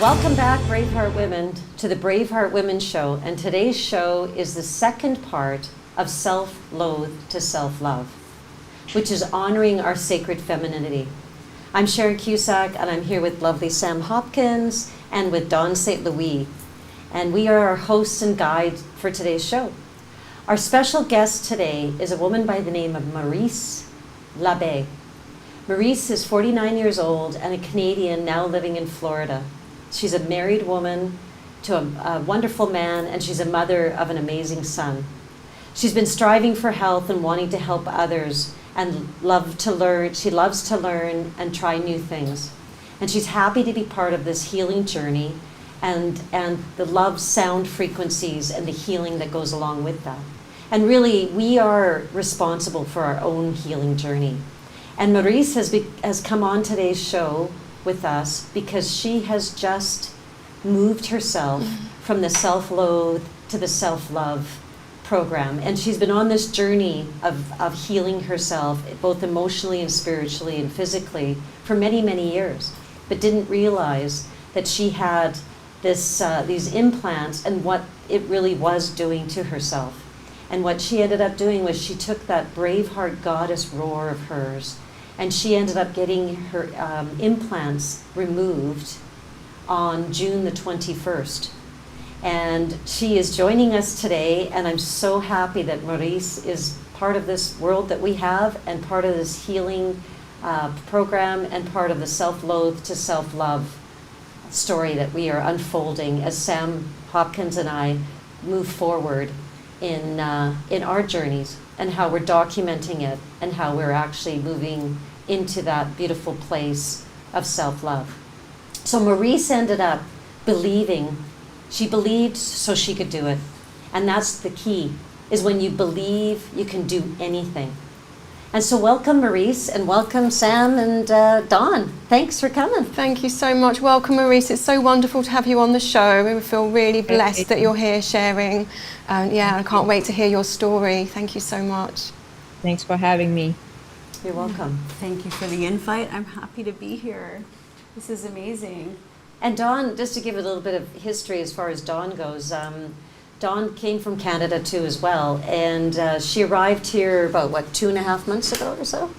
Welcome back, Braveheart Women, to the Braveheart Women Show. And today's show is the second part of Self-Loathe to Self-Love, which is honoring our sacred femininity. I'm Sharon Cusack, and I'm here with lovely Sam Hopkins and with Dawn St. Louis. And we are our hosts and guides for today's show. Our special guest today is a woman by the name of Maryse Labbé. Maryse is 49 years old and a Canadian now living in Florida. She's a married woman to a wonderful man, and she's a mother of an amazing son. She's been striving for health and wanting to help others and love to learn. She loves to learn and try new things. And she's happy to be part of this healing journey and the love sound frequencies and the healing that goes along with that. And really, we are responsible for our own healing journey. And Maryse has come on today's show with us because she has just moved herself from the self-loathe to the self-love program. And she's been on this journey of healing herself, both emotionally and spiritually and physically, for many, many years, but didn't realize that she had these implants and what it really was doing to herself. And what she ended up doing was she took that Braveheart goddess roar of hers, and she ended up getting her implants removed on June the 21st. And she is joining us today, and I'm so happy that Maryse is part of this world that we have and part of this healing program and part of the self-loathe to self-love story that we are unfolding as Sam Hopkins and I move forward in our journeys and how we're documenting it and how we're actually moving into that beautiful place of self-love. So Maryse ended up believing. She believed so she could do it. And that's the key, is when you believe, you can do anything. And so welcome, Maryse, and welcome, Sam and Dawn. Thanks for coming. Thank you so much. Welcome, Maryse. It's so wonderful to have you on the show. We feel really blessed that you're here sharing. I can't wait to hear your story. Thank you so much. Thanks for having me. You're welcome. Thank you for the invite. I'm happy to be here. This is amazing. And Dawn, just to give a little bit of history as far as Dawn goes, Dawn came from Canada too as well, and she arrived here about, 2.5 months ago or so?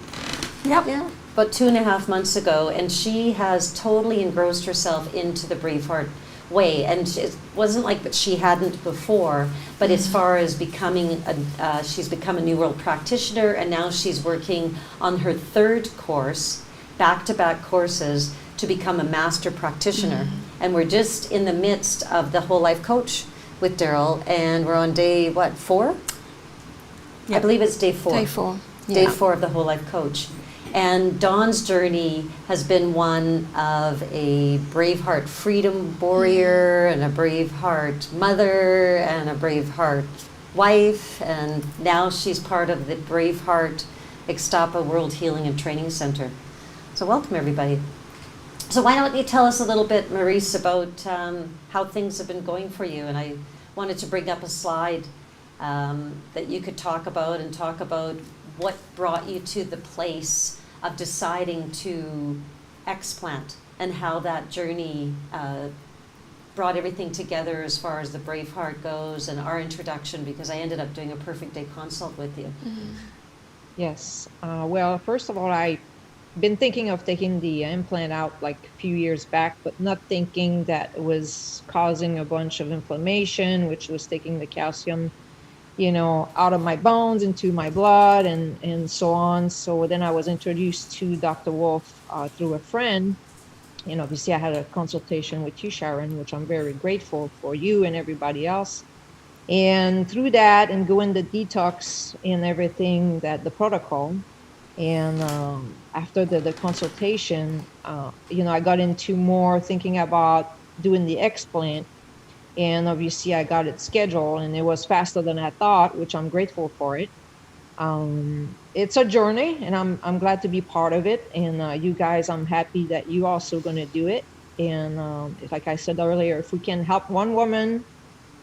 Yep. Yeah, about 2.5 months ago, and she has totally engrossed herself into the Braveheart way. And it wasn't like that she hadn't before, but as far as becoming, she's become a New World practitioner, and now she's working on her third course, back-to-back courses, to become a master practitioner. And we're just in the midst of the Whole Life Coach with Daryl, and we're on day, 4? Yep. I believe it's day 4. Day 4. Day 4 of the Whole Life Coach. And Dawn's journey has been one of a Braveheart freedom warrior and a Braveheart mother and a Braveheart wife, and now she's part of the Braveheart Ixtapa World Healing and Training Center. So welcome, everybody. So why don't you tell us a little bit, Maryse, about how things have been going for you? And I wanted to bring up a slide that you could talk about what brought you to the place of deciding to explant and how that journey brought everything together as far as the Braveheart goes and our introduction, because I ended up doing a perfect day consult with you. Yes. Well, first of all, I've been thinking of taking the implant out like a few years back, but not thinking that it was causing a bunch of inflammation, which was taking the calcium, out of my bones into my blood and so on. So then I was introduced to Dr. Wolf through a friend. And obviously I had a consultation with you, Sharon, which I'm very grateful for you and everybody else. And through that and going the detox and everything, that the protocol, and after the consultation, I got into more thinking about doing the explant. And obviously I got it scheduled, and it was faster than I thought, which I'm grateful for it. It's a journey, and I'm glad to be part of it. And you guys, I'm happy that you also going to do it. And like I said earlier, if we can help one woman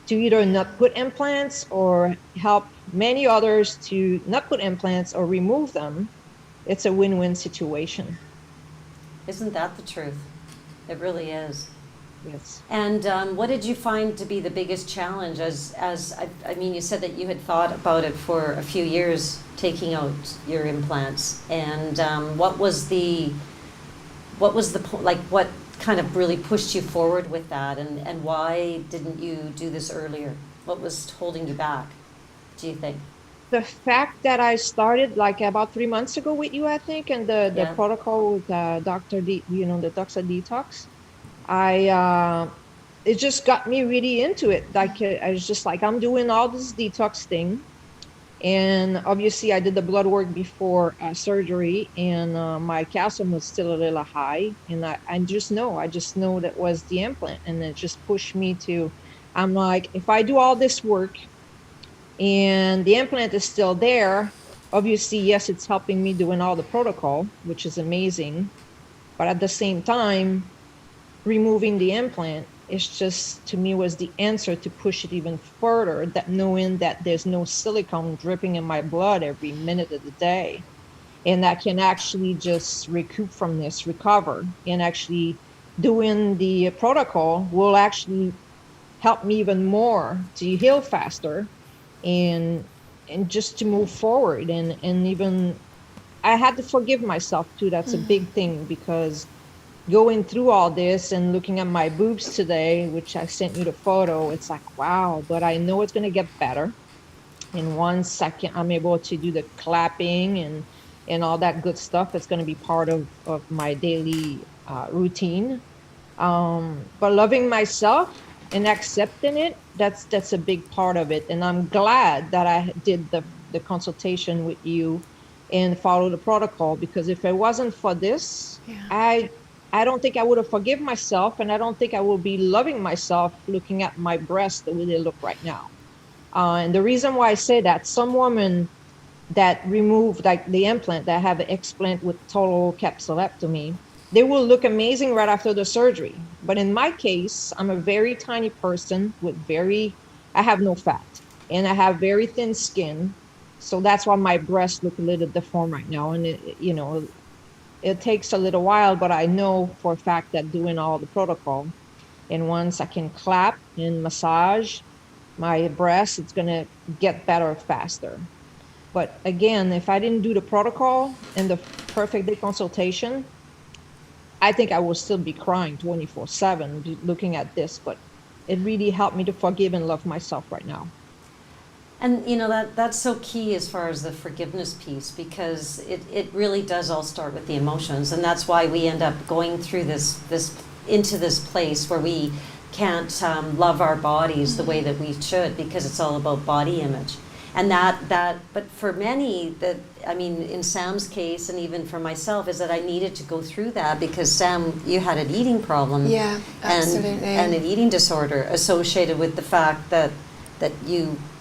to either not put implants or help many others to not put implants or remove them, it's a win-win situation. Isn't that the truth? It really is. Yes. And what did you find to be the biggest challenge? I mean, you said that you had thought about it for a few years, taking out your implants. And what kind of really pushed you forward with that? And why didn't you do this earlier? What was holding you back, do you think? The fact that I started like about 3 months ago with you, I think, and the Yeah. protocol with Dr. The Dr. Detox, it just got me really into it. Like I was just like, I'm doing all this detox thing. And obviously I did the blood work before surgery, and my calcium was still a little high. And I just know that was the implant. And it just pushed me to, I'm like, if I do all this work and the implant is still there, obviously, yes, it's helping me doing all the protocol, which is amazing. But at the same time, removing the implant is just, to me, was the answer to push it even further, that knowing that there's no silicone dripping in my blood every minute of the day, and that can actually just recoup from this, recover, and actually doing the protocol will actually help me even more to heal faster, and just to move forward. And even I had to forgive myself too. That's a big thing, because going through all this and looking at my boobs today, which I sent you the photo, it's like, wow, but I know it's going to get better. In 1 second, I'm able to do the clapping and all that good stuff. It's going to be part of my daily routine. But loving myself and accepting it, that's a big part of it. And I'm glad that I did the consultation with you and follow the protocol, because if it wasn't for this, Yeah. I don't think I would have forgiven myself, and I don't think I will be loving myself looking at my breasts the way they look right now. And the reason why I say that, some women that remove like the implant, that have an explant with total capsulectomy, they will look amazing right after the surgery. But in my case, I'm a very tiny person with I have no fat, and I have very thin skin. So that's why my breasts look a little deformed right now. And it takes a little while, but I know for a fact that doing all the protocol, and once I can clap and massage my breasts, it's going to get better faster. But again, if I didn't do the protocol and the perfect day consultation, I think I will still be crying 24/7 looking at this. But it really helped me to forgive and love myself right now. And that's so key as far as the forgiveness piece, because it really does all start with the emotions, and that's why we end up going through this into this place where we can't love our bodies the way that we should, because it's all about body image. And but for many, I mean, in Sam's case, and even for myself, is that I needed to go through that, because Sam, you had an eating problem. Yeah, absolutely. And an eating disorder associated with the fact that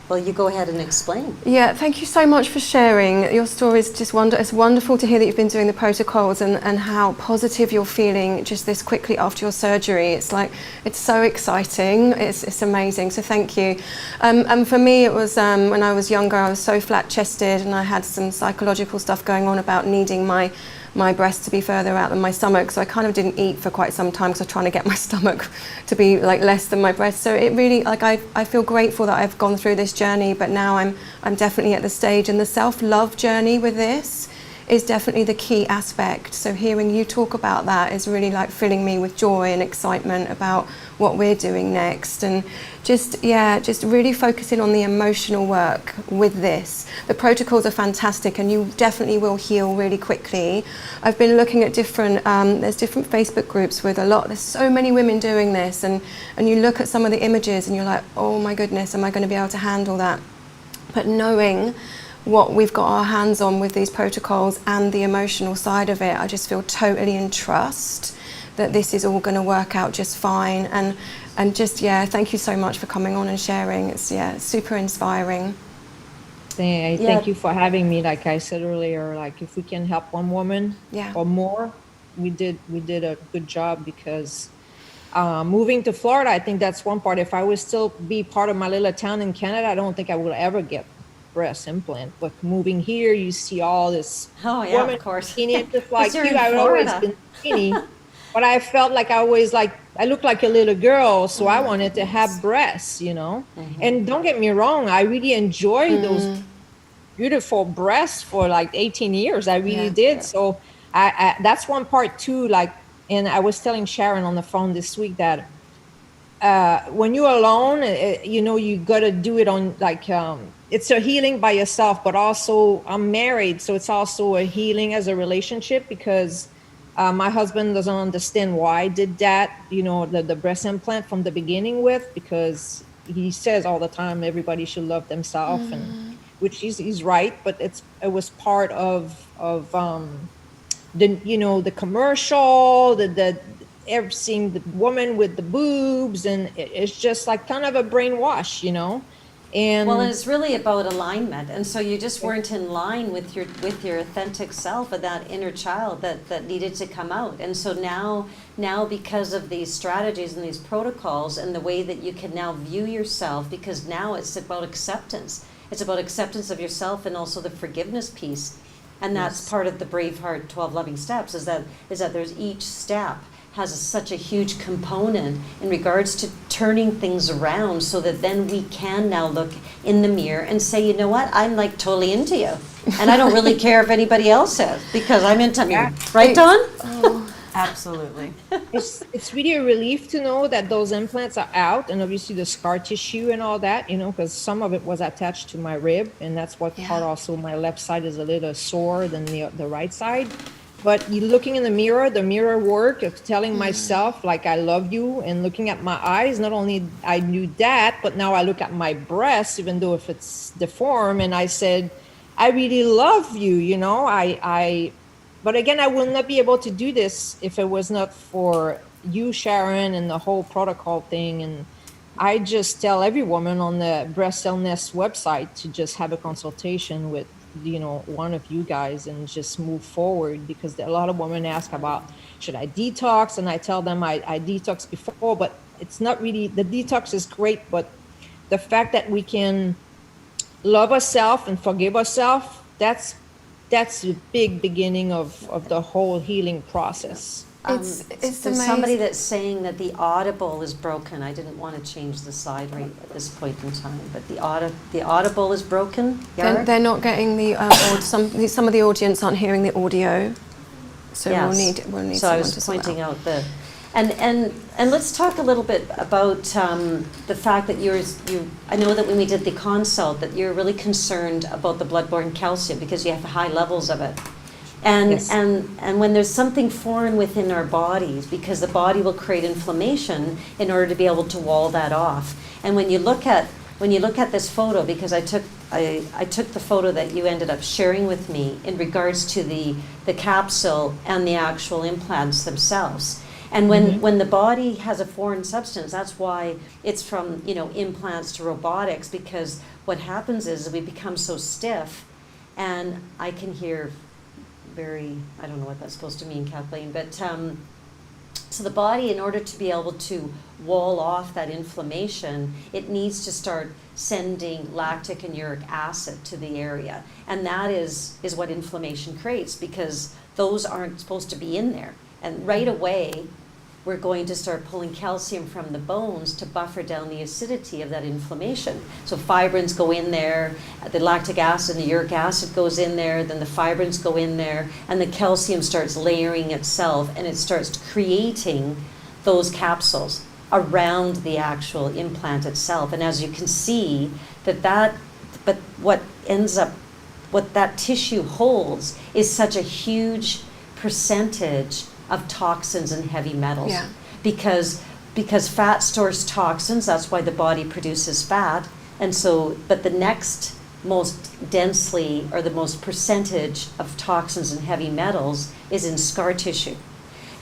well, you go ahead and explain. Yeah, thank you so much for sharing. Your story is just It's wonderful to hear that you've been doing the protocols and how positive you're feeling just this quickly after your surgery. It's like, it's so exciting. It's amazing. So thank you. And for me, it was when I was younger, I was so flat-chested, and I had some psychological stuff going on about needing my breasts to be further out than my stomach, so I kind of didn't eat for quite some time because I was trying to get my stomach to be like less than my breasts. So it really, like, I feel grateful that I've gone through this journey, but now I'm definitely at the stage, and the self-love journey with this is definitely the key aspect. So hearing you talk about that is really like filling me with joy and excitement about what we're doing next, and just really focusing on the emotional work with this. The protocols are fantastic, and you definitely will heal really quickly. I've been looking at there's different Facebook groups with there's so many women doing this, and you look at some of the images and you're like, oh my goodness, am I going to be able to handle that? But knowing what we've got our hands on with these protocols and the emotional side of it, I just feel totally in trust that this is all going to work out just fine. And just, thank you so much for coming on and sharing. It's super inspiring. Thank you for having me. Like I said earlier, like if we can help one woman or more, we did a good job, because moving to Florida, I think that's one part. If I would still be part of my little town in Canada, I don't think I would ever get breast implant. But moving here, you see all this Of course. skinny, just like You're you. in I've always Florida. been skinny. But I felt like I looked like a little girl, so I wanted to have breasts, you know. And don't get me wrong, I really enjoyed those beautiful breasts for like 18 years. I really did. So I that's one part too. Like, and I was telling Sharon on the phone this week that when you're alone, you know, you got to do it on like, it's a healing by yourself, but also I'm married. So it's also a healing as a relationship because my husband doesn't understand why I did that, you know, the breast implant from the beginning with, because he says all the time, everybody should love themselves, and which he's right. But it was part of the, you know, the commercial, the seeing the woman with the boobs, and it's just like kind of a brainwash, you know. And well, it's really about alignment, and so you just weren't in line with your authentic self, and that inner child that needed to come out. And so now because of these strategies and these protocols and the way that you can now view yourself, because now it's about acceptance. It's about acceptance of yourself and also the forgiveness piece. And that's part of the Braveheart 12 Loving Steps, is that there's each step has such a huge component in regards to turning things around, so that then we can now look in the mirror and say, you know what, I'm like totally into you. And I don't really care if anybody else is, because I'm into me. Right, Dawn? Oh, absolutely. it's really a relief to know that those implants are out, and obviously the scar tissue and all that, you know, because some of it was attached to my rib, and that's what part also my left side is a little sore than the right side. But you looking in the mirror work of telling myself like I love you, and looking at my eyes, not only I knew that, but now I look at my breasts, even though if it's deformed, and I said, I really love you, you know. But again, I will not be able to do this if it was not for you, Sharon, and the whole protocol thing. And I just tell every woman on the Breast Illness website to just have a consultation with, you know, one of you guys, and just move forward, because a lot of women ask about, should I detox? And I tell them I detox before, but it's not really, the detox is great, but the fact that we can love ourselves and forgive ourselves, that's the big beginning of the whole healing process. It's There's amazing. somebody that's saying that the audible is broken. I didn't want to change the slide right at this point in time, but the audible is broken. They're not getting the some of the audience aren't hearing the audio, so Yes. we'll need. So I someone was to sort pointing that out and let's talk a little bit about the fact that you. I know that when we did the consult, that you're really concerned about the bloodborne calcium because you have high levels of it. And, Yes. and when there's something foreign within our bodies, because the body will create inflammation in order to be able to wall that off. And when you look at this photo, because I took the photo that you ended up sharing with me in regards to the capsule and the actual implants themselves. And when the body has a foreign substance, that's why it's from, you know, implants to robotics, because what happens is we become so stiff, and I can hear I don't know what that's supposed to mean, Kathleen, but so the body, in order to be able to wall off that inflammation, it needs to start sending lactic and uric acid to the area. And that is what inflammation creates, because those aren't supposed to be in there. And right away, we're going to start pulling calcium from the bones to buffer down the acidity of that inflammation. So fibrins go in there, the lactic acid and the uric acid goes in there, then the fibrins go in there, and the calcium starts layering itself, and it starts creating those capsules around the actual implant itself. And as you can see, but what that tissue holds is such a huge percentage of toxins and heavy metals. Yeah. Because fat stores toxins, that's why the body produces fat. And so, but the next most densely, or the most percentage of toxins and heavy metals is in scar tissue.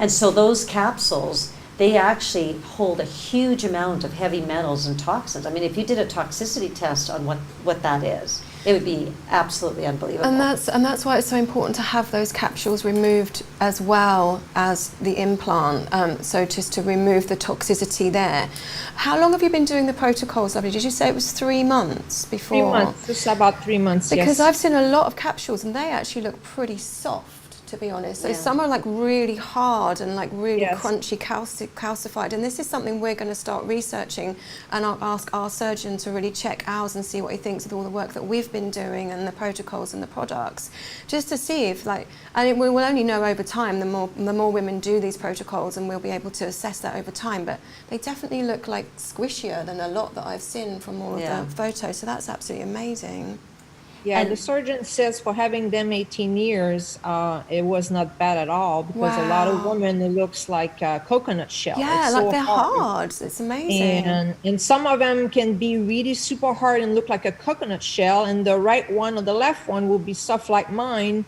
And so those capsules, they actually hold a huge amount of heavy metals and toxins. I mean, if you did a toxicity test on what that is, it would be absolutely unbelievable. And that's why it's so important to have those capsules removed as well as the implant. So just to remove the toxicity there. How long have you been doing the protocols, Lovely? Did you say it was 3 months before? 3 months. It's about 3 months. Because yes. I've seen a lot of capsules and they actually look pretty soft. to be honest. So Yeah. some are like really hard and like really Yes. crunchy, calcified. And this is something we're going to start researching, and I'll ask our surgeon to really check ours and see what he thinks of all the work that we've been doing and the protocols and the products, just to see if like, and we will only know over time, the more women do these protocols, and we'll be able to assess that over time. But they definitely look like squishier than a lot that I've seen from all of Yeah. the photos. So that's absolutely amazing. Yeah, And- the surgeon says for having them 18 years, it was not bad at all, because a lot of Wow. women, it looks like a coconut shell. Yeah, It's like so they're hard. It's amazing. And some of them can be really super hard and look like a coconut shell, and the right one or the left one will be soft like mine,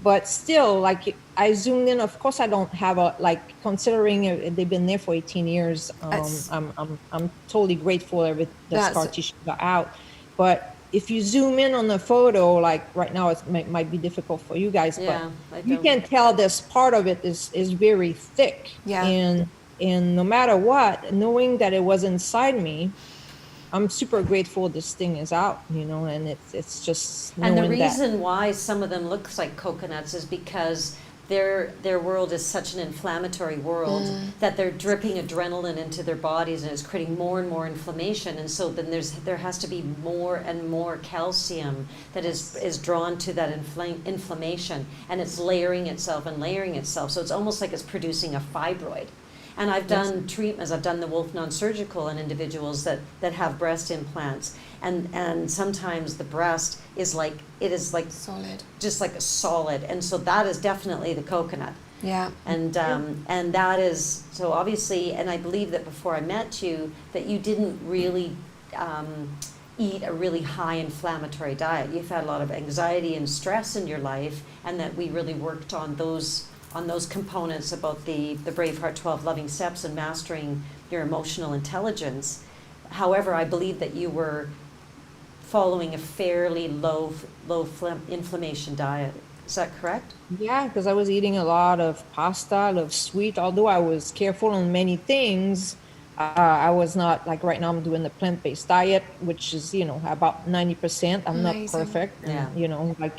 but still, like, I zoomed in. Of course, I don't have a, like, considering they've been there for 18 years. I'm totally grateful that the scar tissue got out. But if you zoom in on the photo, like right now, it might be difficult for you guys, Yeah, but you can tell this part of it is very thick. Yeah. And no matter what, knowing that it was inside me, I'm super grateful this thing is out, you know, and it's just And the knowing that. reason why some of them look like coconuts is because their world is such an inflammatory world that they're dripping adrenaline into their bodies, and it's creating more and more inflammation. And so then there has to be more and more calcium that is drawn to that inflammation, and it's layering itself and layering itself. So it's almost like it's producing a fibroid. And I've done treatments, I've done the Wolf NonSurgical on individuals that have breast implants. And sometimes the breast is like, it is like Solid. just like a solid. And so that is definitely the coconut. Yeah. And that is, so obviously, and I believe that before I met you, that you didn't really eat a really high inflammatory diet. You've had a lot of anxiety and stress in your life, and that we really worked on those components about the Braveheart 12 loving steps and mastering your emotional intelligence. However, I believe that you were following a fairly low inflammation diet. Is that correct? Yeah, because I was eating a lot of pasta, a lot of sweet. Although I was careful on many things, I was not, like right now I'm doing the plant-based diet, which is, you know, about 90%. I'm Amazing. not perfect. Yeah. And, you know, like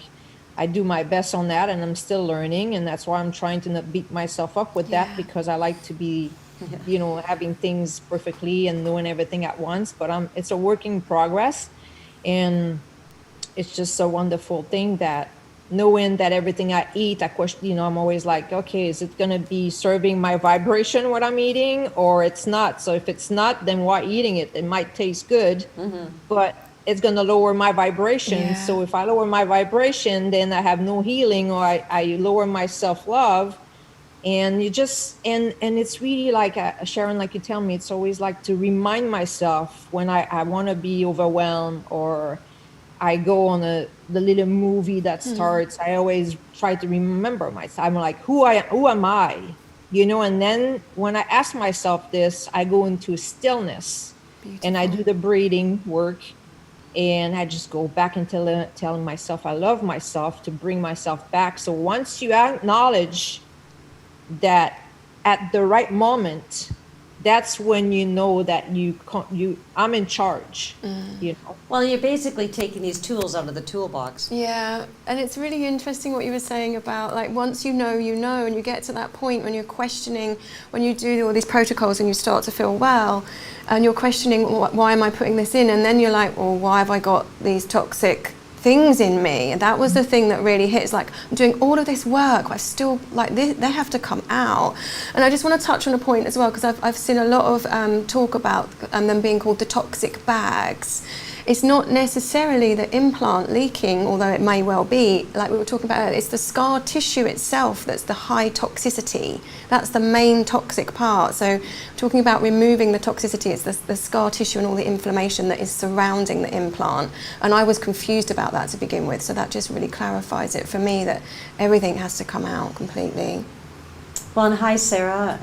I do my best on that, and I'm still learning. And that's why I'm trying to not beat myself up with Yeah. that, because I like to be, you know, having things perfectly and doing everything at once. But it's a work in progress. And it's just a wonderful thing that knowing that everything I eat, I question, you know, I'm always like, okay, is it going to be serving my vibration, what I'm eating, or it's not? So if it's not, then why eating it? It might taste good, but it's going to lower my vibration. Yeah. So if I lower my vibration, then I have no healing, or I lower my self-love. And you just, and it's really like, Sharon, like you tell me, it's always like to remind myself when I want to be overwhelmed, or I go on the little movie that starts, I always try to remember myself. I'm like, who am I? You know, and then when I ask myself this, I go into stillness. Beautiful. And I do the breathing work, and I just go back and telling myself I love myself, to bring myself back. So once you acknowledge that at the right moment, that's when you know that I'm in charge, you know. Well, you're basically taking these tools out of the toolbox. Yeah, and it's really interesting what you were saying about, like, once you know, and you get to that point when you're questioning, when you do all these protocols and you start to feel well, and you're questioning, why am I putting this in? And then you're like, well, why have I got these toxic things in me? And that was the thing that really hits, like, I'm doing all of this work, I still, like, they have to come out. And I just want to touch on a point as well, because I've seen a lot of talk about them being called the toxic bags. It's not necessarily the implant leaking, although it may well be, like we were talking about earlier, it's the scar tissue itself that's the high toxicity. That's the main toxic part. So talking about removing the toxicity, it's the scar tissue and all the inflammation that is surrounding the implant. And I was confused about that to begin with, so that just really clarifies it for me, that everything has to come out completely. Well, and hi, Sarah,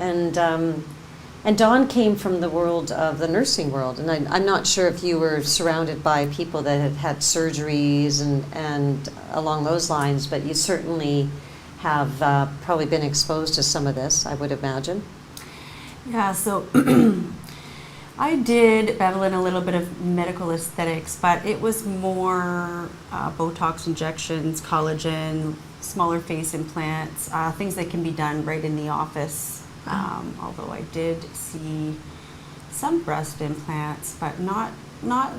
and Dawn came from the world of the nursing world, and I'm not sure if you were surrounded by people that had had surgeries and along those lines, but you certainly have probably been exposed to some of this, I would imagine. Yeah, so I did dabble in a little bit of medical aesthetics, but it was more Botox injections, collagen, smaller face implants, things that can be done right in the office. Although I did see some breast implants, but not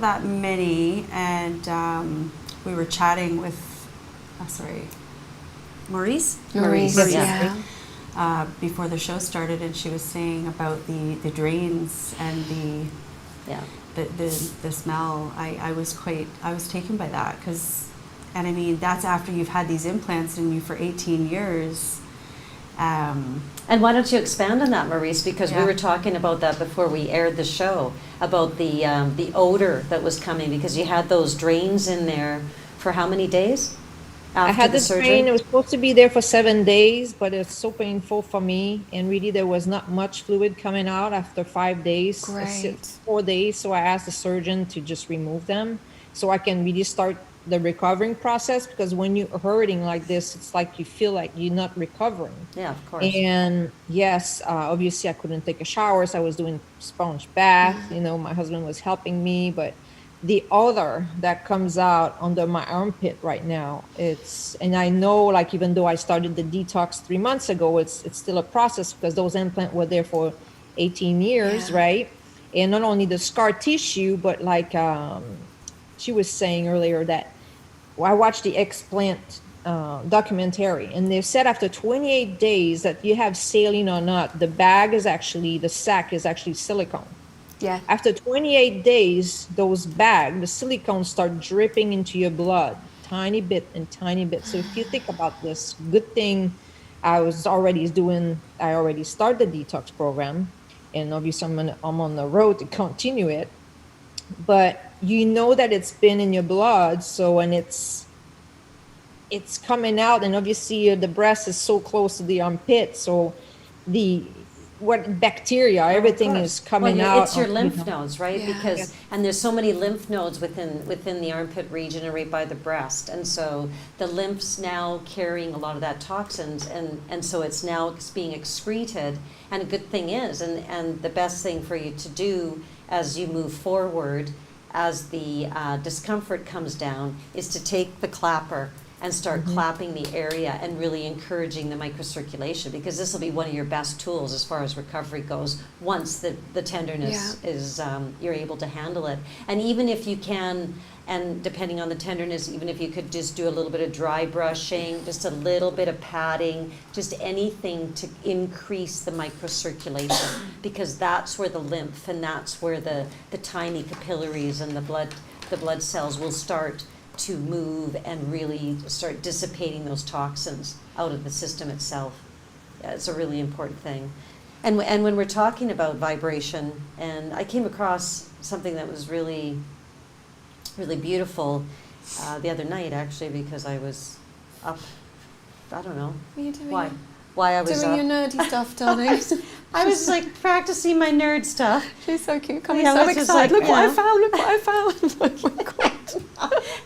that many. And we were chatting with, Maurice, yeah. before the show started, and she was saying about the drains and the smell. I was taken by that, and I mean, that's after you've had these implants in you for 18 years. And why don't you expand on that, Maurice? Because we were talking about that before we aired the show, about the odor that was coming, because you had those drains in there for how many days after I had the surgery? drain. It was supposed to be there for 7 days, but it's so painful for me. And really, there was not much fluid coming out after 5 days. Great. 4 days. So I asked the surgeon to just remove them so I can really start the recovering process, because when you're hurting like this, it's like you feel like you're not recovering. Yeah, of course. And yes, obviously I couldn't take a shower, so I was doing sponge bath. You know, my husband was helping me, but the odor that comes out under my armpit right now, and I know, like, even though I started the detox 3 months ago, it's still a process, because those implants were there for 18 years, right? And not only the scar tissue, but like she was saying earlier, that I watched the explant documentary, and they said after 28 days that you have saline or not, the sac is actually silicone. Yeah. After 28 days, the silicone start dripping into your blood, tiny bit and tiny bit. So if you think about this, good thing I already started the detox program, and obviously I'm on the road to continue it. But you know that it's been in your blood, so when it's coming out, and obviously the breast is so close to the armpit, so bacteria, everything is coming out. It's your lymph nodes, right? Yeah. Because and there's so many lymph nodes within the armpit region and right by the breast, and so the lymph's now carrying a lot of that toxins, and so it's now being excreted. And a good thing is, and the best thing for you to do as you move forward, as the discomfort comes down, is to take the clapper and start clapping the area and really encouraging the microcirculation, because this will be one of your best tools as far as recovery goes, once the tenderness is, you're able to handle it. And even if you can, and depending on the tenderness, even if you could just do a little bit of dry brushing, just a little bit of padding, just anything to increase the microcirculation, because that's where the lymph, and that's where the tiny capillaries and the blood cells will start to move and really start dissipating those toxins out of the system itself. It's a really important thing. And when we're talking about vibration, and I came across something that was really, really beautiful the other night, actually, because I was up, I don't know. What are you doing? Why I was doing up. your nerdy stuff, darling. I was like practicing my nerd stuff. She's so cute. Coming Yeah, so which is excited. like, Look what yeah. I found. Look what I found. Oh my God.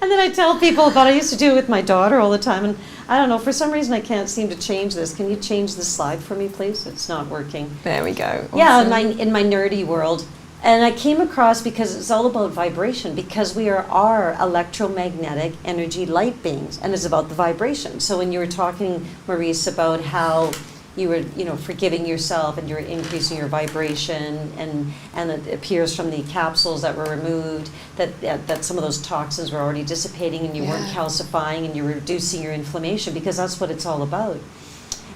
And then I tell people about, I used to do it with my daughter all the time, and I don't know, for some reason I can't seem to change this. Can you change the slide for me, please? It's not working. There we go. Yeah, Awesome. in my nerdy world. And I came across, because it's all about vibration, because we are electromagnetic energy light beings, and it's about the vibration. So when you were talking, Maurice, about how you were, forgiving yourself and you're increasing your vibration, and it appears from the capsules that were removed that some of those toxins were already dissipating, and you weren't calcifying, and you're reducing your inflammation, because that's what it's all about.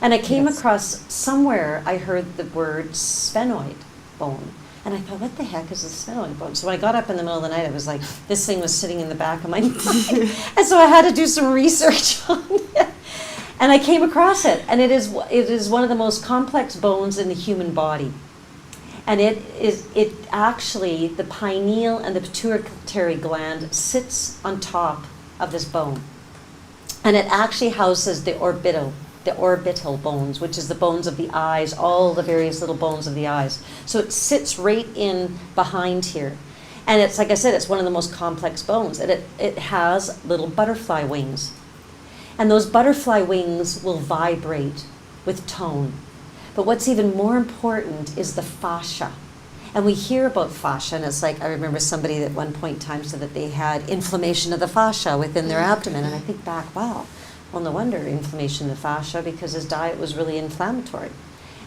And I came across somewhere, I heard the word sphenoid bone. And I thought, what the heck is a sphenoid bone? So when I got up in the middle of the night, I was like, this thing was sitting in the back of my mind. And so I had to do some research on it. And I came across it. And it is one of the most complex bones in the human body. And it actually, the pineal and the pituitary gland sits on top of this bone. And it actually houses the orbital bones, which is the bones of the eyes, all the various little bones of the eyes. So it sits right in behind here. And it's, like I said, it's one of the most complex bones. And it has little butterfly wings. And those butterfly wings will vibrate with tone. But what's even more important is the fascia. And we hear about fascia, and it's like, I remember somebody at one point in time said that they had inflammation of the fascia within their abdomen. And I think back, wow, Well, no wonder inflammation in the fascia, because his diet was really inflammatory.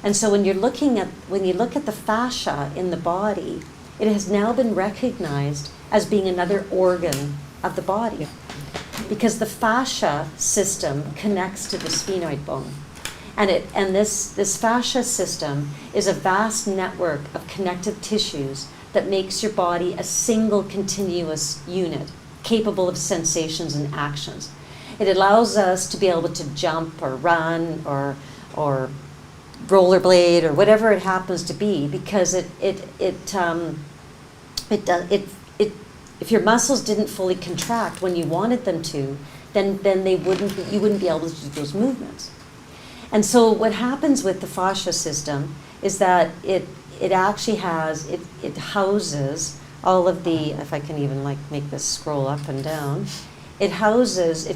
And so when you look at the fascia in the body, it has now been recognized as being another organ of the body, because the fascia system connects to the sphenoid bone. And this fascia system is a vast network of connective tissues that makes your body a single continuous unit, capable of sensations and actions. It allows us to be able to jump or run or rollerblade or whatever it happens to be, because if your muscles didn't fully contract when you wanted them to, then you wouldn't be able to do those movements. And so what happens with the fascia system is that it actually houses all of the, if I can even like make this scroll up and down, it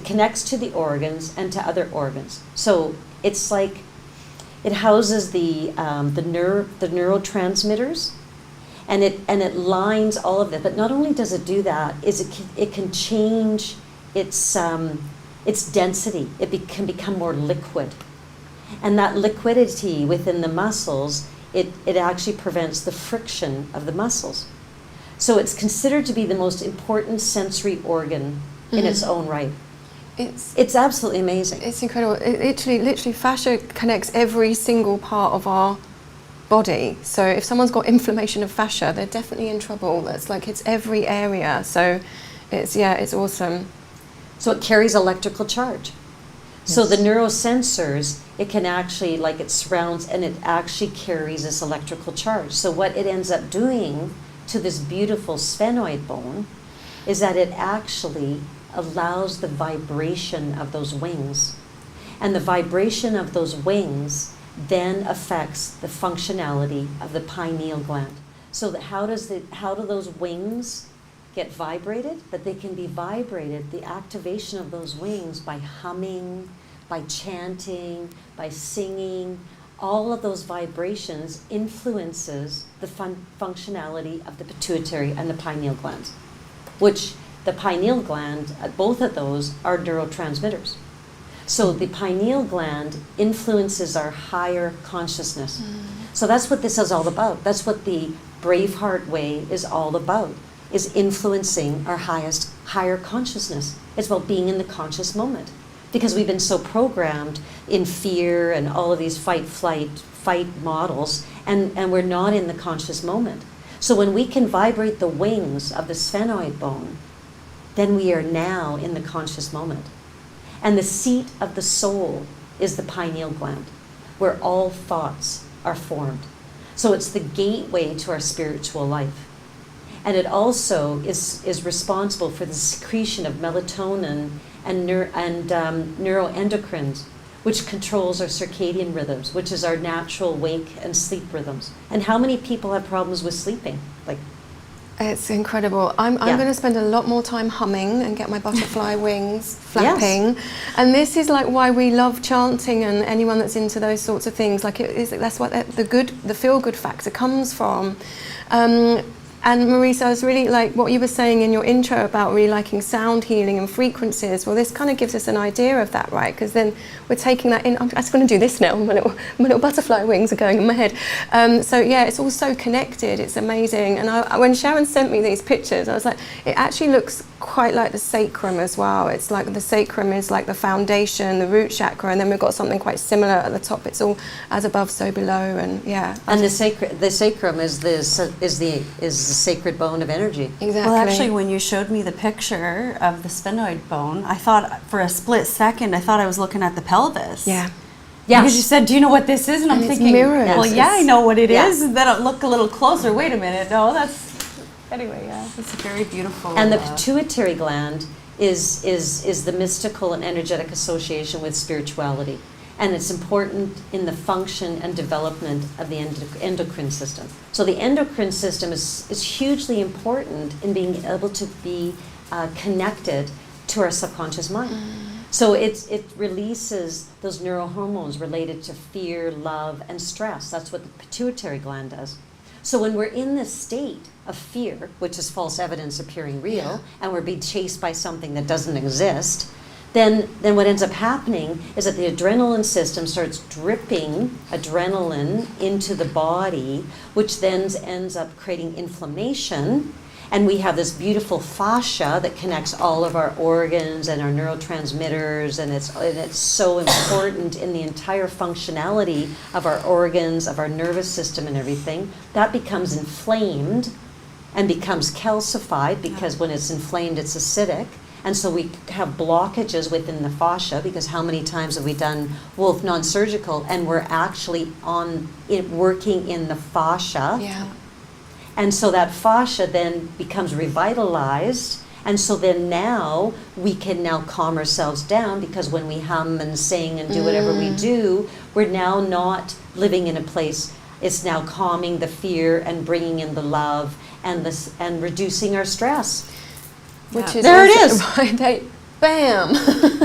connects to the organs and to other organs. So it's like it houses the neurotransmitters, and it lines all of that. But not only does it do that, it can change its density. It can become more liquid. And that liquidity within the muscles, it actually prevents the friction of the muscles. So it's considered to be the most important sensory organ in its own right. It's absolutely amazing. It's incredible. Literally, fascia connects every single part of our body. So if someone's got inflammation of fascia, they're definitely in trouble. That's like, it's every area. So it's awesome. So it carries electrical charge. So the neurosensors, it can actually, like, it surrounds and it actually carries this electrical charge. So what it ends up doing to this beautiful sphenoid bone is that it actually allows the vibration of those wings. And the vibration of those wings then affects the functionality of the pineal gland. So that how do those wings get vibrated? But they can be vibrated, the activation of those wings, by humming, by chanting, by singing. All of those vibrations influences the functionality of the pituitary and the pineal glands, which the pineal gland, both of those are neurotransmitters. So the pineal gland influences our higher consciousness. So that's what this is all about. That's what the Braveheart way is all about, is influencing our higher consciousness. It's about being in the conscious moment. Because we've been so programmed in fear and all of these fight models, and we're not in the conscious moment. So when we can vibrate the wings of the sphenoid bone, then we are now in the conscious moment. And the seat of the soul is the pineal gland, where all thoughts are formed. So it's the gateway to our spiritual life. And it also is responsible for the secretion of melatonin and neuroendocrines, which controls our circadian rhythms, which is our natural wake and sleep rhythms. And how many people have problems with sleeping? Like, it's incredible. I'm going to spend a lot more time humming and get my butterfly wings flapping. Yes. And this is like why we love chanting, and anyone that's into those sorts of things, like that's what the feel-good factor comes from. And Marisa, I was really like what you were saying in your intro about really liking sound healing and frequencies. Well, this kind of gives us an idea of that, right? Because then we're taking that in. I'm just going to do this now. My little butterfly wings are going in my head. So yeah, it's all so connected. It's amazing. And when Sharon sent me these pictures, I was like, it actually looks quite like the sacrum as well. It's like the sacrum is like the foundation, the root chakra, and then we've got something quite similar at the top. It's all as above, so below, and yeah. And the sacrum is the sacred bone of energy. Exactly. Well, actually, when you showed me the picture of the sphenoid bone, I thought for a split second, I was looking at the pelvis. Yeah. Yes. Because you said, "Do you know what this is?" And I'm it's thinking, mirrors. "Well, yeah, I know what it is." Yeah. And then I look a little closer. Wait a minute. No, that's anyway. Yeah, it's very beautiful. And the pituitary gland is the mystical and energetic association with spirituality. And it's important in the function and development of the endocrine system. So the endocrine system is hugely important in being able to be connected to our subconscious mind. So it releases those neurohormones related to fear, love, and stress. That's what the pituitary gland does. So when we're in this state of fear, which is false evidence appearing real, and we're being chased by something that doesn't exist, then what ends up happening is that the adrenaline system starts dripping adrenaline into the body, which then ends up creating inflammation. And we have this beautiful fascia that connects all of our organs and our neurotransmitters, and it's so important in the entire functionality of our organs, of our nervous system and everything. That becomes inflamed and becomes calcified, because when it's inflamed, it's acidic. And so we have blockages within the fascia, because how many times have we done Wolf NonSurgical and we're actually working in the fascia? Yeah. And so that fascia then becomes revitalized. And so then now we can now calm ourselves down, because when we hum and sing and do whatever we do, we're now not living in a place. It's now calming the fear and bringing in the love and reducing our stress. Which is there it also, is. Right, bam.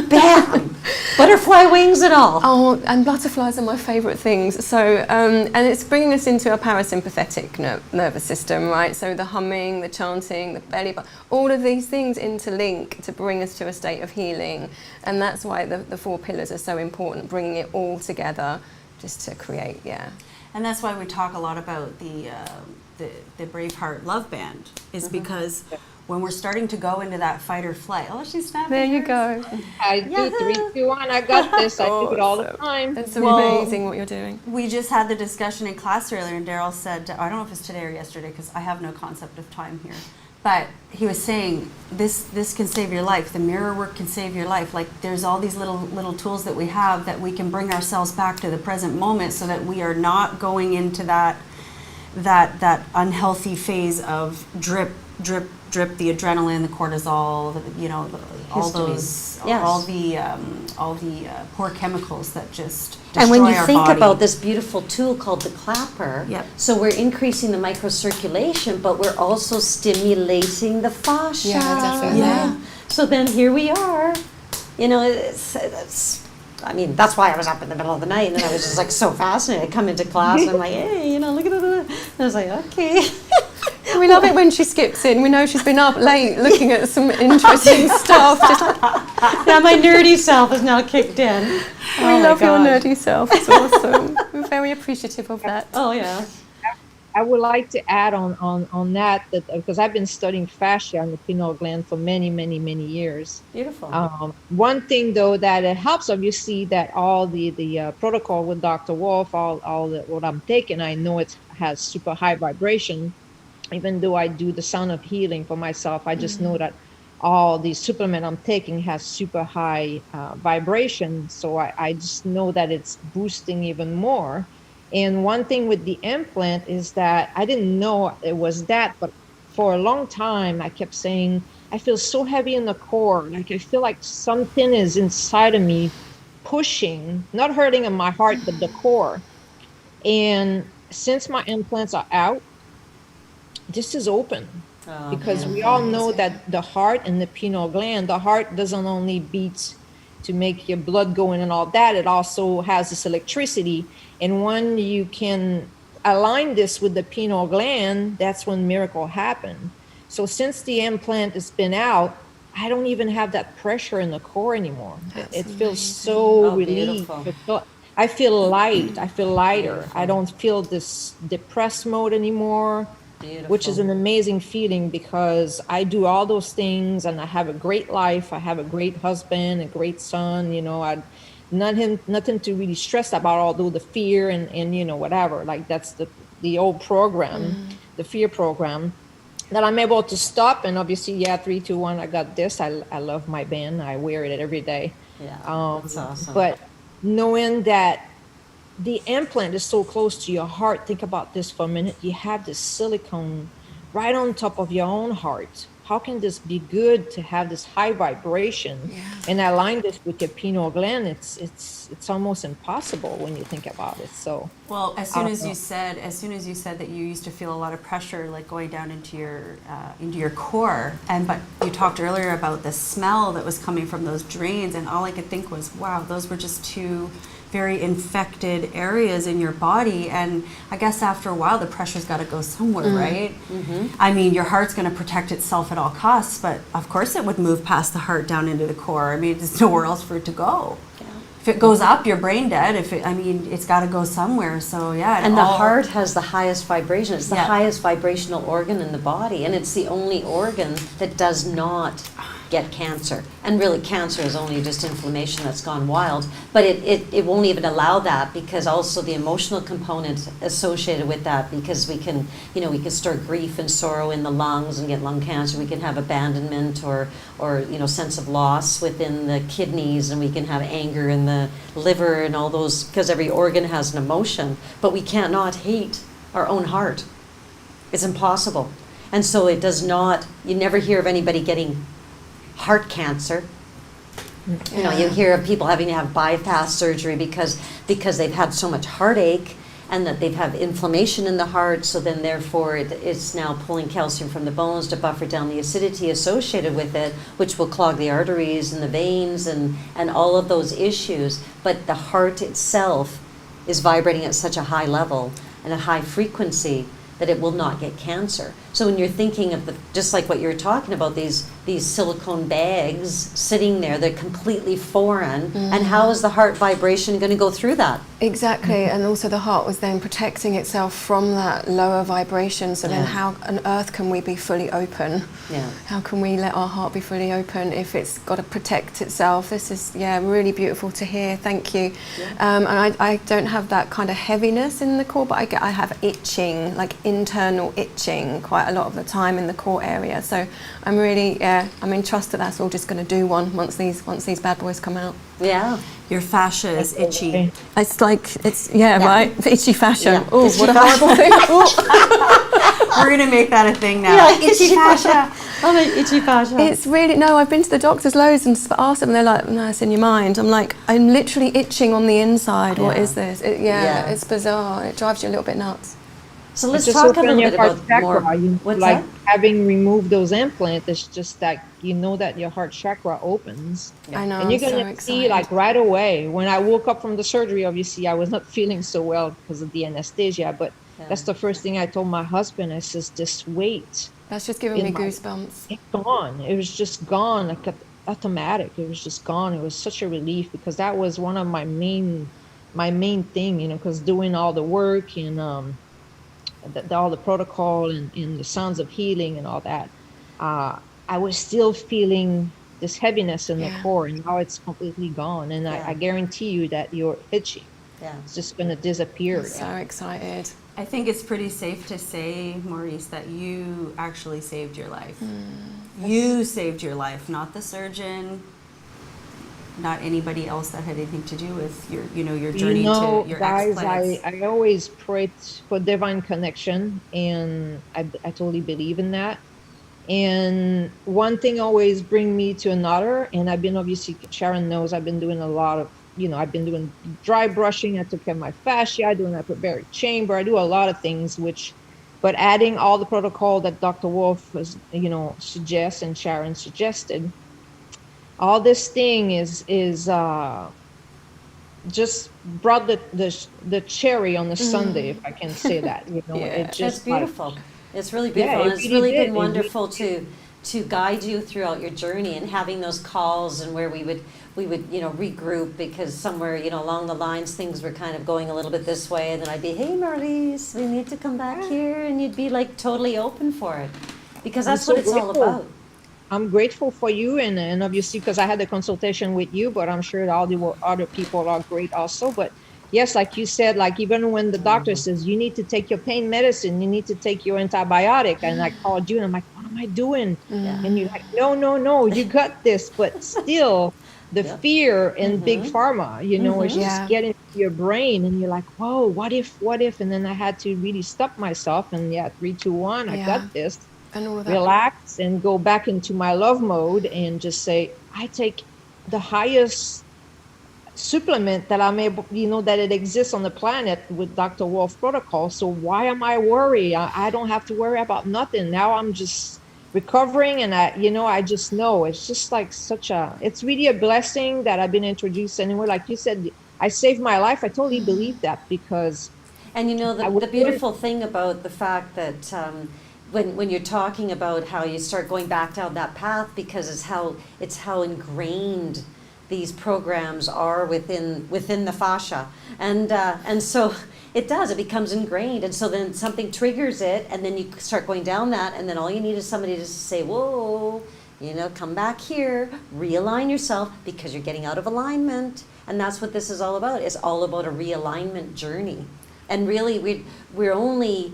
Bam! Butterfly wings and all. Oh, and butterflies are my favourite things. So, and it's bringing us into our parasympathetic nervous system, right? So the humming, the chanting, the belly button, all of these things interlink to bring us to a state of healing. And that's why the 4 pillars are so important, bringing it all together just to create, And that's why we talk a lot about the Braveheart Love Band, is because when we're starting to go into that fight or flight, oh, she's snapping. There you hers. go. I do 3, 2, 1. I got this. I do it all the time. It's amazing what you're doing. We just had the discussion in class earlier, and Daryl said, I don't know if it's today or yesterday, because I have no concept of time here, but he was saying this can save your life. The mirror work can save your life. Like, there's all these little tools that we have that we can bring ourselves back to the present moment, so that we are not going into that unhealthy phase of drip, the adrenaline, the cortisol, all those, all the poor chemicals that just destroy And when you our think body. about this beautiful tool called the clapper, so we're increasing the microcirculation, but we're also stimulating the fascia. Yeah, definitely. Yeah. So then here we are. I mean, that's why I was up in the middle of the night, and I was just like so fascinated. I come into class and I'm like, hey, look at that. And I was like, okay. We love it when she skips in. We know she's been up late looking at some interesting stuff. Just like, Now my nerdy self is now kicked in. we love your nerdy self. It's awesome. We're very appreciative of that. Oh, yeah. I would like to add on that because I've been studying fascia and the pineal gland for many, many, many years. Beautiful. One thing, though, that it helps, obviously, that all the protocol with Dr. Wolf, what I'm taking, I know it has super high vibration. Even though I do the sound of healing for myself, I just know that all the supplement I'm taking has super high vibration. So I just know that it's boosting even more. And one thing with the implant is that I didn't know it was that, but for a long time, I kept saying, I feel so heavy in the core. Like I feel like something is inside of me pushing, not hurting in my heart, but the core. And since my implants are out, this is open. Because we all know that the heart and the pineal gland, the heart doesn't only beat to make your blood go in and all that, it also has this electricity. And when you can align this with the pineal gland, that's when miracle happen. So since the implant has been out, I don't even have that pressure in the core anymore. It feels so relieved. I feel light. I feel lighter. Beautiful. I don't feel this depressed mode anymore. Beautiful. Which is an amazing feeling because I do all those things and I have a great life. I have a great husband, a great son, nothing to really stress about, although the fear and whatever, like that's the old program, the fear program that I'm able to stop. And obviously, 3, 2, 1, I got this. I love my band. I wear it every day. Yeah, that's awesome. But knowing that the implant is so close to your heart, think about this for a minute. You have this silicone right on top of your own heart. How can this be good to have this high vibration and align this with your pineal gland? It's almost impossible when you think about it. So well, as soon as you said that you used to feel a lot of pressure, like going down into your core, but you talked earlier about the smell that was coming from those drains, and all I could think was, wow, those were just two very infected areas in your body, and I guess after a while the pressure's got to go somewhere, right? I mean, your heart's going to protect itself at all costs, but of course it would move past the heart down into the core. I mean, there's nowhere else for it to go. If it goes up, you're brain dead. I mean, it's got to go somewhere. So yeah. And the heart has the highest vibration. It's the Yeah. highest vibrational organ in the body, and it's the only organ that does not get cancer. And really, cancer is only just inflammation that's gone wild. But it won't even allow that, because also the emotional component associated with that, because we can store grief and sorrow in the lungs and get lung cancer. We can have abandonment or sense of loss within the kidneys, and we can have anger in the liver and all those, because every organ has an emotion. But we cannot hate our own heart. It's impossible. And so it does not, you never hear of anybody getting heart cancer. You hear of people having to have bypass surgery because they've had so much heartache, and that they've had inflammation in the heart, so then therefore it's now pulling calcium from the bones to buffer down the acidity associated with it, which will clog the arteries and the veins and all of those issues. But the heart itself is vibrating at such a high level and a high frequency that it will not get cancer. So when you're thinking of just like what you're talking about, these silicone bags sitting there, they're completely foreign, and how is the heart vibration going to go through that? Exactly, and also the heart was then protecting itself from that lower vibration. So then how on earth can we be fully open? Yeah. How can we let our heart be fully open if it's got to protect itself? This is, really beautiful to hear. Thank you. Yeah. And I don't have that kind of heaviness in the core, but I have itching, like internal itching quite a lot of the time in the core area. So I'm really, I'm in trust that that's all just going to do once these bad boys come out. Yeah. Your fascia is itchy. It's like, right? Itchy fascia. Yeah. Oh, what a horrible thing. We're going to make that a thing now. Yeah, itchy fascia. Oh, my itchy fascia. It's really, no, I've been to the doctors loads and asked them, and they're like, no, it's in your mind. I'm like, I'm literally itching on the inside. What is this? It's bizarre. It drives you a little bit nuts. So let's talk a little bit about more. What's like that? Having removed those implants, it's just that that your heart chakra opens. I know. And you're gonna see like right away. When I woke up from the surgery, obviously I was not feeling so well because of the anesthesia, but that's the first thing I told my husband. I says, just wait. That's just giving me goosebumps. It's gone. It was just gone, like automatic. It was just gone. It was such a relief, because that was one of my main thing, because doing all the work and all the protocol and the sounds of healing and all that, I was still feeling this heaviness in the core, and now it's completely gone. And I guarantee you that your itching is just going to disappear. I'm so excited. I think it's pretty safe to say, Maurice, that you actually saved your life. You saved your life, not the surgeon, not anybody else that had anything to do with your journey to your guys, explants. I always prayed for divine connection, and I totally believe in that. And one thing always bring me to another, and I've been, obviously Sharon knows, I've been doing a lot of, I've been doing dry brushing. I took care of my fascia, doing a hyperbaric chamber. I do a lot of things, but adding all the protocol that Dr. Wolf was, suggests and Sharon suggested, all this thing is just brought the cherry on the sundae, if I can say that. It just, that's beautiful. It's really beautiful. And it's really been wonderful to guide you throughout your journey, and having those calls, and where we would regroup, because somewhere along the lines things were kind of going a little bit this way, and then I'd be, hey Maurice, we need to come back here, and you'd be like totally open for it, because that's what it's all about. I'm grateful for you, and obviously because I had the consultation with you, but I'm sure all the other people are great also. But yes, like you said, like even when the doctor says you need to take your pain medicine, you need to take your antibiotic, and I called you and I'm like, what am I doing? And you're like, no, you got this. But still, the fear in big pharma, is just getting to your brain, and you're like, whoa, what if? And then I had to really stop myself, and 3, 2, 1, I got this. And all of that. Relax and go back into my love mode, and just say, I take the highest supplement that I'm able, that it exists on the planet with Dr. Wolf protocol. So why am I worried? I don't have to worry about nothing. Now I'm just recovering, and I just know it's just like it's really a blessing that I've been introduced anyway. Like you said, I saved my life. I totally believe that because And you know, I was the beautiful thing about the fact that when you're talking about how you start going back down that path, because it's how ingrained these programs are within the fascia, and so it does. It becomes ingrained, and so then something triggers it, and then you start going down that, and then all you need is somebody to say, "Whoa, you know, come back here, realign yourself because you're getting out of alignment." And that's what this is all about. It's all about a realignment journey. And really, we're only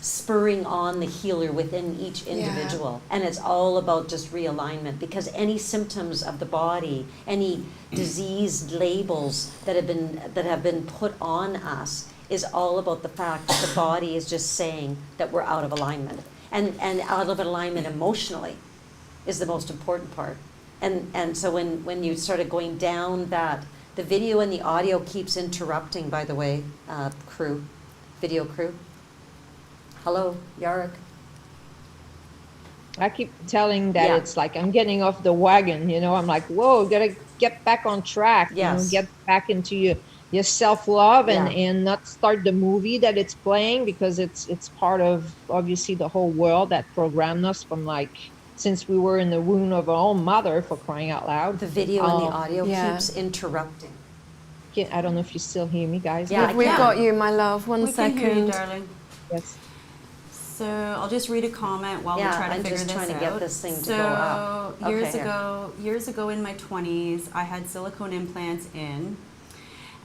spurring on the healer within each individual, and it's all about just realignment. Because any symptoms of the body, any disease labels that have been put on us, is all about the fact that the body is just saying that we're out of alignment, and out of alignment emotionally is the most important part. And so when you started going down that. The video and the audio keeps interrupting, by the way, video crew. Hello, Yarek. I keep telling that it's like I'm getting off the wagon, you know. I'm like, whoa, gotta get back on track, you know, get back into your self-love and not start the movie that it's playing, because it's part of, obviously, the whole world that programmed us from, like, since we were in the womb of our own mother, for crying out loud. The video and the audio keeps interrupting. I don't know if you still hear me, guys. Yeah, we've got you, my love. One second. We can hear you, darling. Yes. So I'll just read a comment while we try to figure this out. I'm just trying to get this thing to go up. Years ago in my 20s, I had silicone implants in,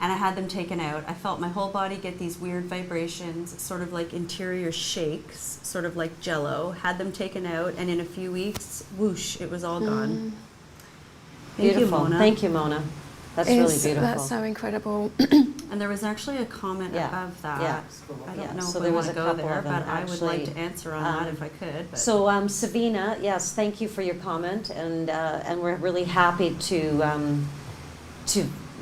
and I had them taken out. I felt my whole body get these weird vibrations, sort of like interior shakes, sort of like jello. Had them taken out, and in a few weeks, whoosh, it was all gone. Beautiful. Thank you, Mona. That's really beautiful. That's so incredible. And there was actually a comment above that. Yeah. I don't know So if there we was want to a go couple there, of them, but I would like to answer on that if I could. But. So Savina, yes, thank you for your comment, and we're really happy to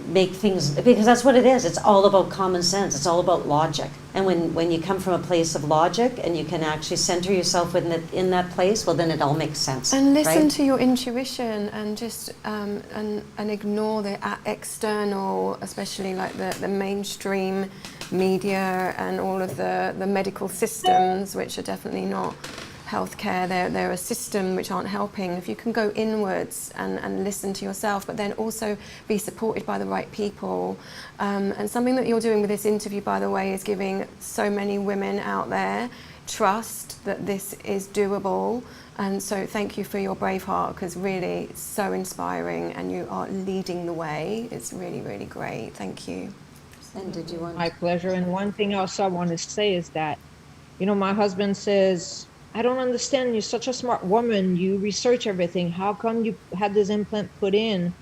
make things, because that's what it is. It's all about common sense. It's all about logic. And when you come from a place of logic and you can actually center yourself in that place, well, then it all makes sense. And listen to your intuition, and just and ignore the external, especially like the mainstream media and all of the medical systems, which are definitely not healthcare. They're a system which aren't helping. If you can go inwards and listen to yourself, but then also be supported by the right people. And something that you're doing with this interview, by the way, is giving so many women out there trust that this is doable. And so thank you for your brave heart, because really it's so inspiring, and you are leading the way. It's really, really great. Thank you. And did you want? My pleasure. And one thing else I want to say is that, you know, my husband says, I don't understand. You're such a smart woman. You research everything. How come you had this implant put in?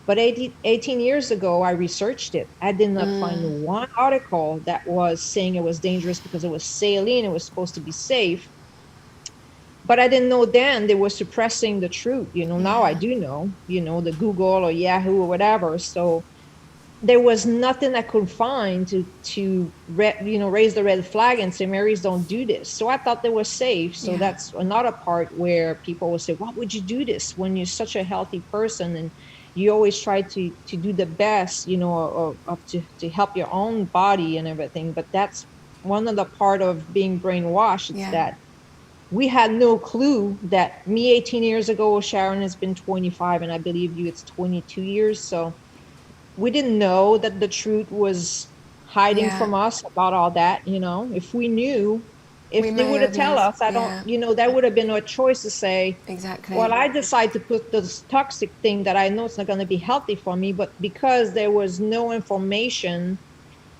But 18 years ago, I researched it. I did not find one article that was saying it was dangerous because it was saline. It was supposed to be safe. But I didn't know then they were suppressing the truth. You know, now I do know, you know, the Google or Yahoo or whatever. So there was nothing I could find to raise the red flag and say, Marys, don't do this. So I thought they were safe. So that's another part where people will say, why would you do this when you're such a healthy person and you always try to do the best, you know, to help your own body and everything. But that's one of the part of being brainwashed. It's that we had no clue that me 18 years ago, Sharon has been 25, and I believe you, it's 22 years. So we didn't know that the truth was hiding from us about all that, you know. If we knew, if they would have tell us, you know, that would have been our choice to say, well, I decide to put this toxic thing that I know it's not going to be healthy for me, but because there was no information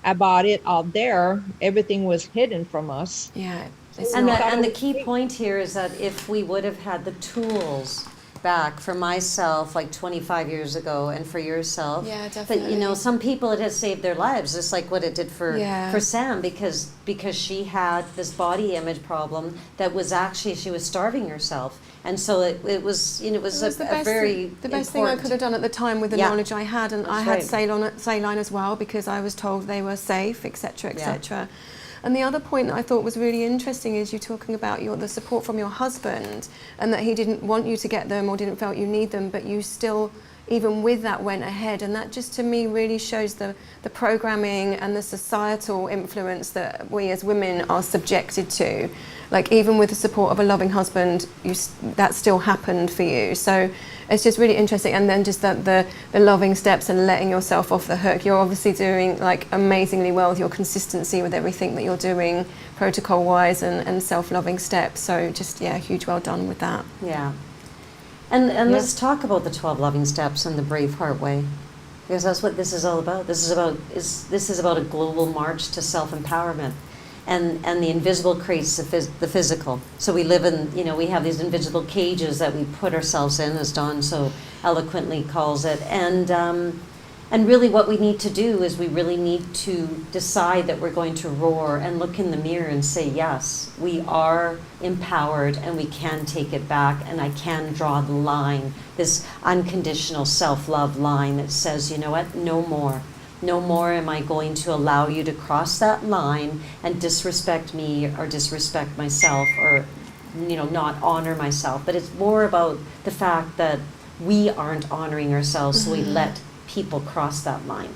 about it out there, everything was hidden from us. Yeah. And the key point here is that if we would have had the tools back for myself like 25 years ago and for yourself, but you know, some people it has saved their lives, just like what it did for Sam, because she had this body image problem that was actually, she was starving herself, and so it was, you know, it was the best thing I could have done at the time with the knowledge I had, and I had saline as well, because I was told they were safe, etc., etc. And the other point that I thought was really interesting is you talking about the support from your husband, and that he didn't want you to get them or didn't feel you need them, but you still even with that went ahead. And that just to me really shows the programming and the societal influence that we as women are subjected to. Like even with the support of a loving husband, that still happened for you. So it's just really interesting. And then just the loving steps and letting yourself off the hook. You're obviously doing like amazingly well with your consistency with everything that you're doing protocol wise and self-loving steps. So just, yeah, huge well done with that. Yeah. And let's talk about the 12 loving steps and the brave heart way, because that's what this is all about. This is about a global march to self-empowerment, and the invisible creates the physical. So we live in, we have these invisible cages that we put ourselves in, as Dawn so eloquently calls it, and really what we need to do is we really need to decide that we're going to roar and look in the mirror and say, yes, we are empowered and we can take it back, and I can draw the line, this unconditional self-love line that says, you know what, no more. No more am I going to allow you to cross that line and disrespect me or disrespect myself or, not honor myself. But it's more about the fact that we aren't honoring ourselves, so we let people cross that line.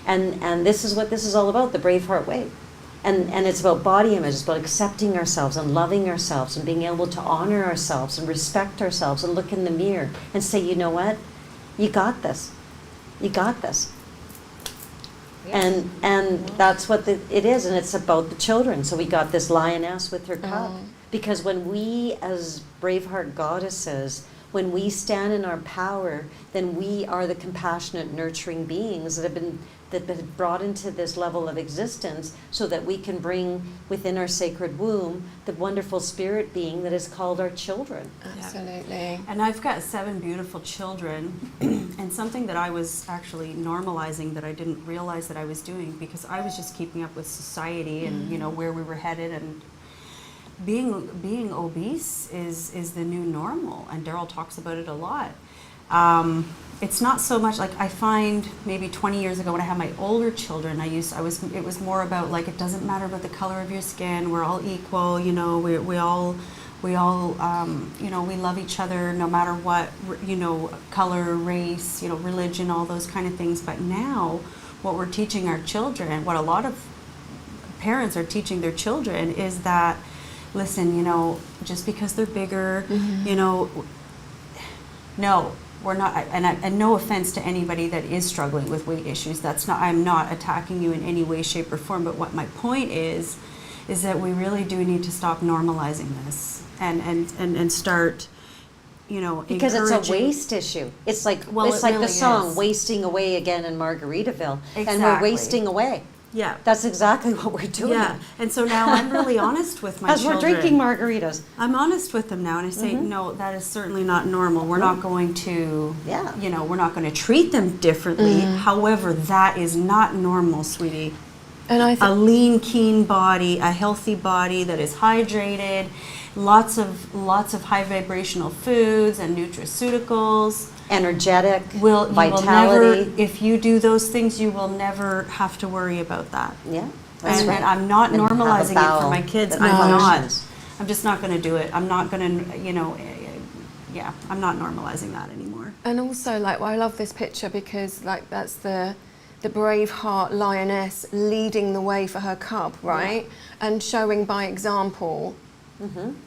And this is what this is all about, the brave heart way. And it's about body image, it's about accepting ourselves and loving ourselves and being able to honor ourselves and respect ourselves and look in the mirror and say, you know what, you got this. You got this. Yes. And that's what it is, and it's about the children. So we got this lioness with her cub. Because when we, as Braveheart goddesses, when we stand in our power, then we are the compassionate, nurturing beings that have been brought into this level of existence, so that we can bring within our sacred womb the wonderful spirit being that is called our children. Absolutely. And I've got 7 beautiful children, and something that I was actually normalizing that I didn't realize that I was doing, because I was just keeping up with society and where we were headed, and being obese is the new normal, and Daryl talks about it a lot. It's not so much like, I find maybe 20 years ago when I had my older children, it was more about like, it doesn't matter about the color of your skin, we're all equal, we all we love each other no matter what, color, race, religion, all those kind of things. But now what we're teaching our children, what a lot of parents are teaching their children, is that, listen, just because they're bigger, no, we're not, and no offense to anybody that is struggling with weight issues. I'm not attacking you in any way, shape, or form. But what my point is that we really do need to stop normalizing this and start, because it's a waste issue. It's like it's like the song "Wasting Away" again in Margaritaville, and we're wasting away. Yeah, that's exactly what we're doing. Yeah, and so now I'm really honest with my children. As we're drinking margaritas, I'm honest with them now, and I say, no, that is certainly not normal. We're not going to, we're not going to treat them differently. However, that is not normal, sweetie. And a lean, keen body, a healthy body that is hydrated, lots of high vibrational foods and nutraceuticals. Energetic, vitality. If you do those things, you will never have to worry about that. Yeah, that's right. And I'm not normalizing it for my kids. I'm not. I'm just not going to do it. I'm not going to, I'm not normalizing that anymore. And also, I love this picture because, that's the brave heart lioness leading the way for her cub, right? Yeah. And showing by example.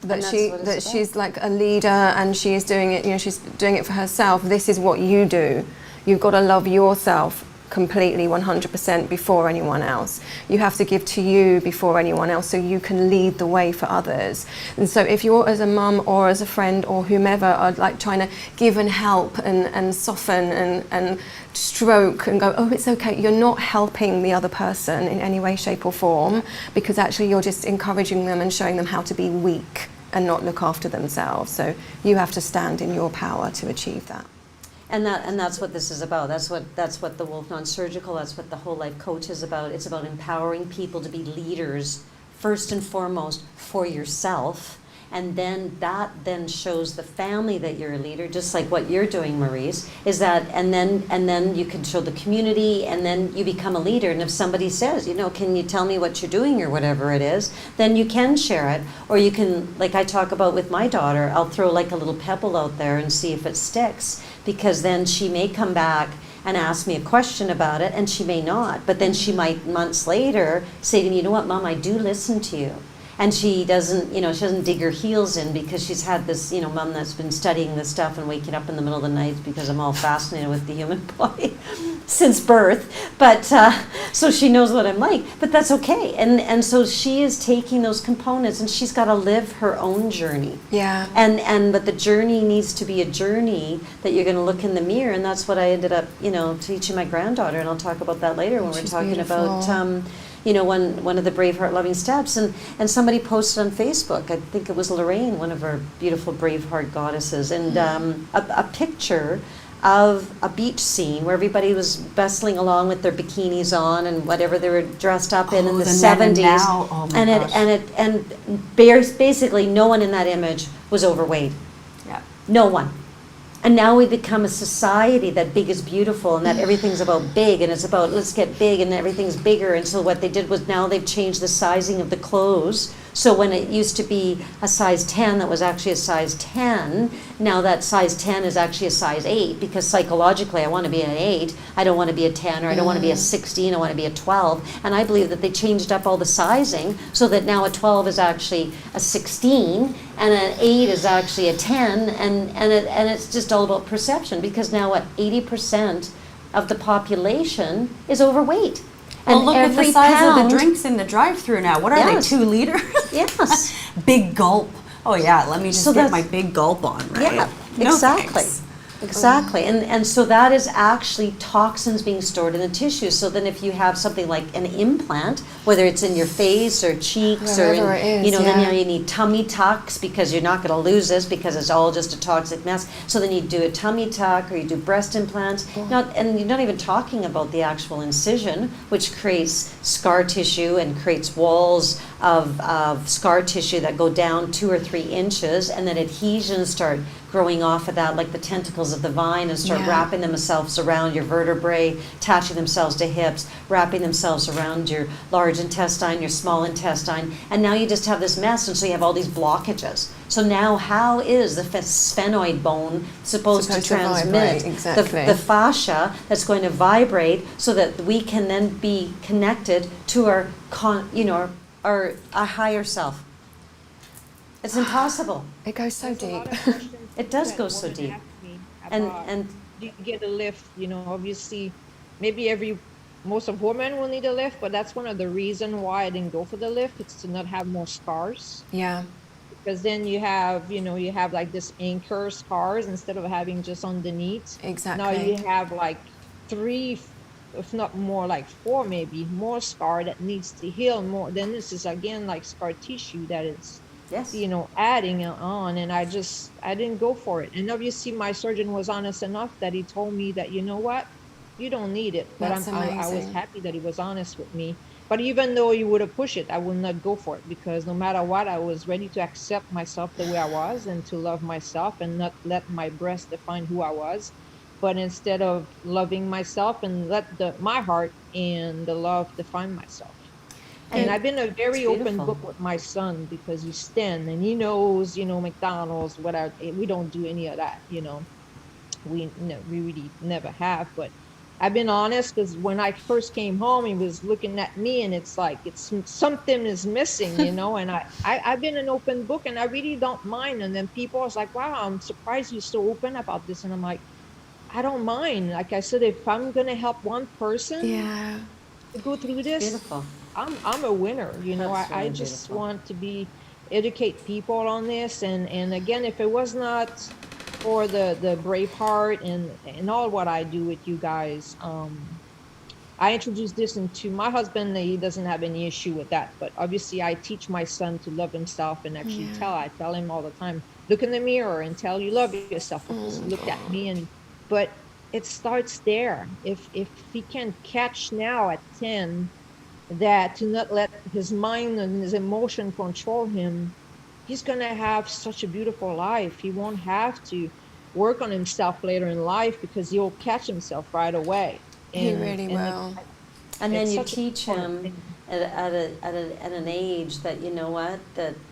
That she's like a leader, and she is doing it, she's doing it for herself. This is what you do. You've got to love yourself completely 100% before anyone else. You have to give to you before anyone else, so you can lead the way for others. And so if you're, as a mum or as a friend or whomever, are trying to give and help and soften and stroke and go, oh, it's okay, you're not helping the other person in any way, shape or form, because actually you're just encouraging them and showing them how to be weak and not look after themselves. So you have to stand in your power to achieve that. And that's what this is about. That's what the Wolf NonSurgical, that's what the Whole Life Coach is about. It's about empowering people to be leaders, first and foremost, for yourself. And then that shows the family that you're a leader, just like what you're doing, Maurice, is that, and then you can show the community, and then you become a leader. And if somebody says, can you tell me what you're doing or whatever it is, then you can share it. Or you can, like I talk about with my daughter, I'll throw like a little pebble out there and see if it sticks. because then she may come back and ask me a question about it, and she may not. But then she might, months later, say to me, you know what, Mom, I do listen to you. And she doesn't, she doesn't dig her heels in because she's had this, Mom that's been studying this stuff and waking up in the middle of the night because I'm all fascinated with the human body since birth. But, so she knows what I'm like, but that's okay. And so she is taking those components, and she's got to live her own journey. Yeah. But the journey needs to be a journey that you're going to look in the mirror, and that's what I ended up, teaching my granddaughter, and I'll talk about that later when we're talking beautiful. about, one of the Braveheart Loving Steps, and somebody posted on Facebook, I think it was Lorraine, one of our beautiful Braveheart goddesses, and a picture of a beach scene where everybody was bustling along with their bikinis on and whatever they were dressed up in the 70s. Oh my gosh. And basically no one in that image was overweight. Yeah. No one. And now we become a society that big is beautiful and that everything's about big, and it's about let's get big and everything's bigger. And so what they did was now they've changed the sizing of the clothes. So when it used to be a size 10 that was actually a size 10, now that size 10 is actually a size 8, because psychologically I want to be an 8, I don't want to be a 10, or I don't want to be a 16, I want to be a 12. And I believe that they changed up all the sizing so that now a 12 is actually a 16 and an 8 is actually a 10, and it's just all about perception, because now 80% of the population is overweight. Well, And look at the every size of pound- the drinks in the drive-thru now. What are Yes. they, 2 liters? Yes. Big gulp. Oh yeah, let me just So get that's- my big gulp on, right? Yeah, No exactly. thanks. Exactly. And so that is actually toxins being stored in the tissue. So then if you have something like an implant, whether it's in your face or cheeks or Wherever in, it is, then yeah. you need tummy tucks, because you're not going to lose this because it's all just a toxic mess. So then you do a tummy tuck, or you do breast implants. And you're not even talking about the actual incision, which creates scar tissue and creates walls of scar tissue that go down 2 or 3 inches, and then adhesions start growing off of that, like the tentacles of the vine, and start Yeah. wrapping themselves around your vertebrae, attaching themselves to hips, wrapping themselves around your large intestine, your small intestine, and now you just have this mess, and so you have all these blockages. So now how is the sphenoid bone supposed to transmit vibrate, exactly. the fascia that's going to vibrate so that we can then be connected to our our higher self? It's impossible. It goes so There's a lot deep. of questions It does that go so women deep. ask me And about, do you get a lift? Obviously, maybe most of women will need a lift, but that's one of the reasons why I didn't go for the lift. It's to not have more scars. Yeah. Because then you have like this anchor scars instead of having just underneath. Exactly. Now you have like 3, if not more, like 4 maybe more scar that needs to heal more. Then this is again like scar tissue that is Yes. adding on, and I didn't go for it. And obviously my surgeon was honest enough that he told me that, you know what, you don't need it. But That's I was amazing. happy that he was honest with me. But even though he would have pushed it, I would not go for it, because no matter what, I was ready to accept myself the way I was and to love myself and not let my breast define who I was. But instead of loving myself and let my heart and the love define myself. And I've been a very It's open beautiful. book with my son, because he's 10 and he knows, McDonald's, whatever. We don't do any of that, we really never have. But I've been honest, because when I first came home, he was looking at me and it's like, something is missing, and I've been an open book and I really don't mind. And then people was like, wow, I'm surprised you're so open about this. And I'm like, I don't mind. Like I said, if I'm going to help one person Yeah. to go through this, Beautiful. I'm a winner. That's I really just beautiful. want to educate people on this. And again, if it was not for the Braveheart and all what I do with you guys, I introduced this into my husband. He doesn't have any issue with that, but obviously I teach my son to love himself and actually I tell him all the time, look in the mirror and tell you love yourself. Because he looked at me but it starts there. If he can catch now at 10 that to not let his mind and his emotion control him, he's going to have such a beautiful life. He won't have to work on himself later in life, because he'll catch himself right away. He really will. And then It's you such a teach important him thing. at an age that,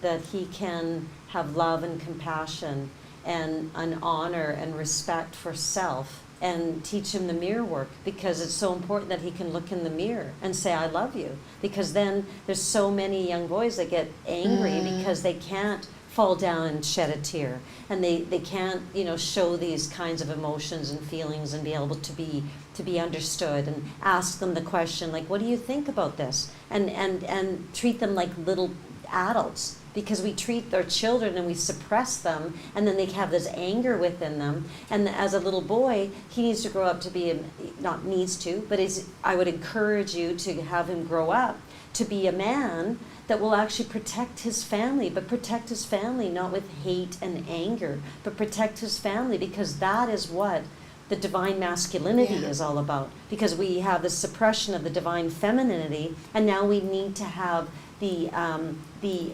that he can have love and compassion and an honor and respect for self, and teach him the mirror work, because it's so important that he can look in the mirror and say, I love you. Because then there's so many young boys that get angry because they can't fall down and shed a tear, and they can't, show these kinds of emotions and feelings and be able to be understood, and ask them the question like, what do you think about this, and treat them like little adults, because we treat our children and we suppress them, and then they have this anger within them. And as a little boy, he needs to grow up to be, not needs to, but I would encourage you to have him grow up to be a man that will actually protect his family, but protect his family not with hate and anger, but protect his family, because that is what the divine masculinity is all about. Because we have the suppression of the divine femininity, and now we need to have the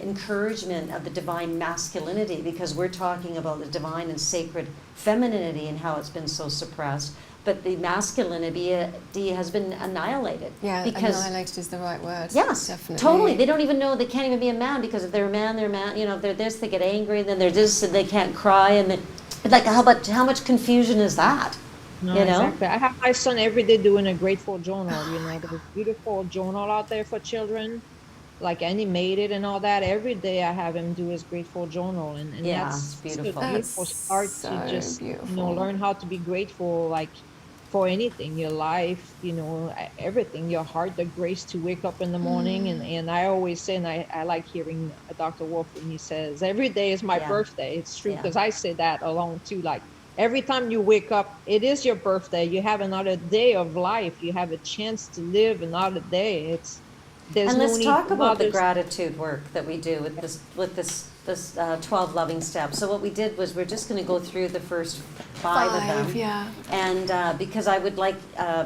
encouragement of the divine masculinity, because we're talking about the divine and sacred femininity and how it's been so suppressed. But the masculinity has been annihilated. Yeah, because annihilated is the right word. Yes, definitely. totally. They don't even know, they can't even be a man, because if they're a man, they're a man. If they're this, they get angry, and then they're this, and they can't cry, and then, like, how much confusion is that? No, exactly. I have my son every day doing a grateful journal. There's a beautiful journal out there for children, like animated and all that. Every day I have him do his grateful journal, and that's beautiful. A beautiful start to just learn how to be grateful, like for anything, your life, everything, your heart, the grace to wake up in the morning. And I always say, and I like hearing Dr. Wolf when he says, every day is my birthday. It's true, because I say that along too, like every time you wake up, it is your birthday. You have another day of life. You have a chance to live another day. And let's talk about the gratitude work that we do with this 12 loving steps. So what we did was, we're just going to go through the first 5 of them. Yeah. And because I would like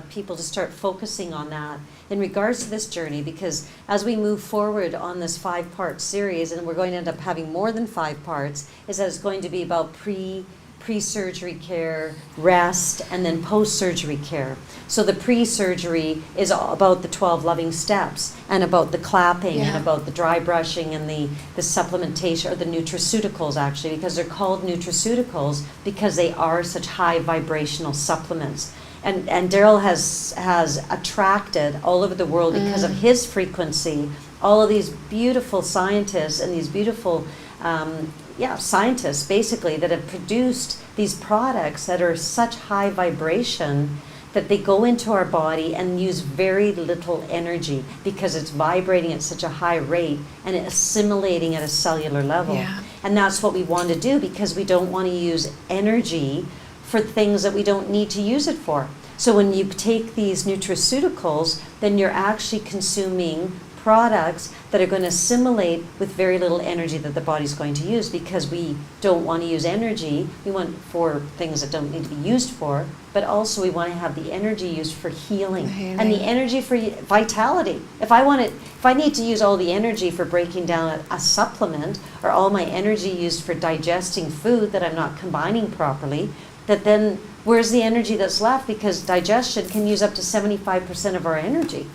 people to start focusing on that in regards to this journey, because as we move forward on this 5-part series, and we're going to end up having more than 5 parts, is that it's going to be about pre-surgery care, rest, and then post-surgery care. So the pre-surgery is all about the 12 loving steps, and about the clapping, and about the dry brushing, and the supplementation, or the nutraceuticals, actually, because they're called nutraceuticals because they are such high vibrational supplements. And Daryl has attracted all over the world, because of his frequency, all of these beautiful scientists and these beautiful scientists, basically, that have produced these products that are such high vibration that they go into our body and use very little energy, because it's vibrating at such a high rate and assimilating at a cellular level. Yeah. And that's what we want to do, because we don't want to use energy for things that we don't need to use it for. So when you take these nutraceuticals, then you're actually consuming products that are going to assimilate with very little energy that the body's going to use, because we don't want to use energy. We want for things that don't need to be used for, but also we want to have the energy used for healing. And the energy for vitality. If I need to use all the energy for breaking down a supplement, or all my energy used for digesting food that I'm not combining properly, that then where's the energy that's left? Because digestion can use up to 75% of our energy.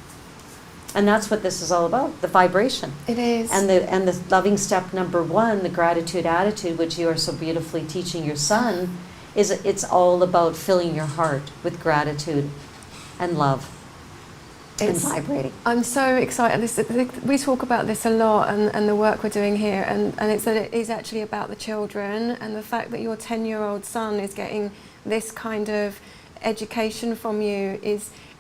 And that's what this is all about, the vibration. It is. And the loving step number 1, the gratitude attitude, which you are so beautifully teaching your son, it's all about filling your heart with gratitude and love and vibrating. I'm so excited. We talk about this a lot, and the work we're doing here, and it's that it is actually about the children, and the fact that your 10-year-old son is getting this kind of education from you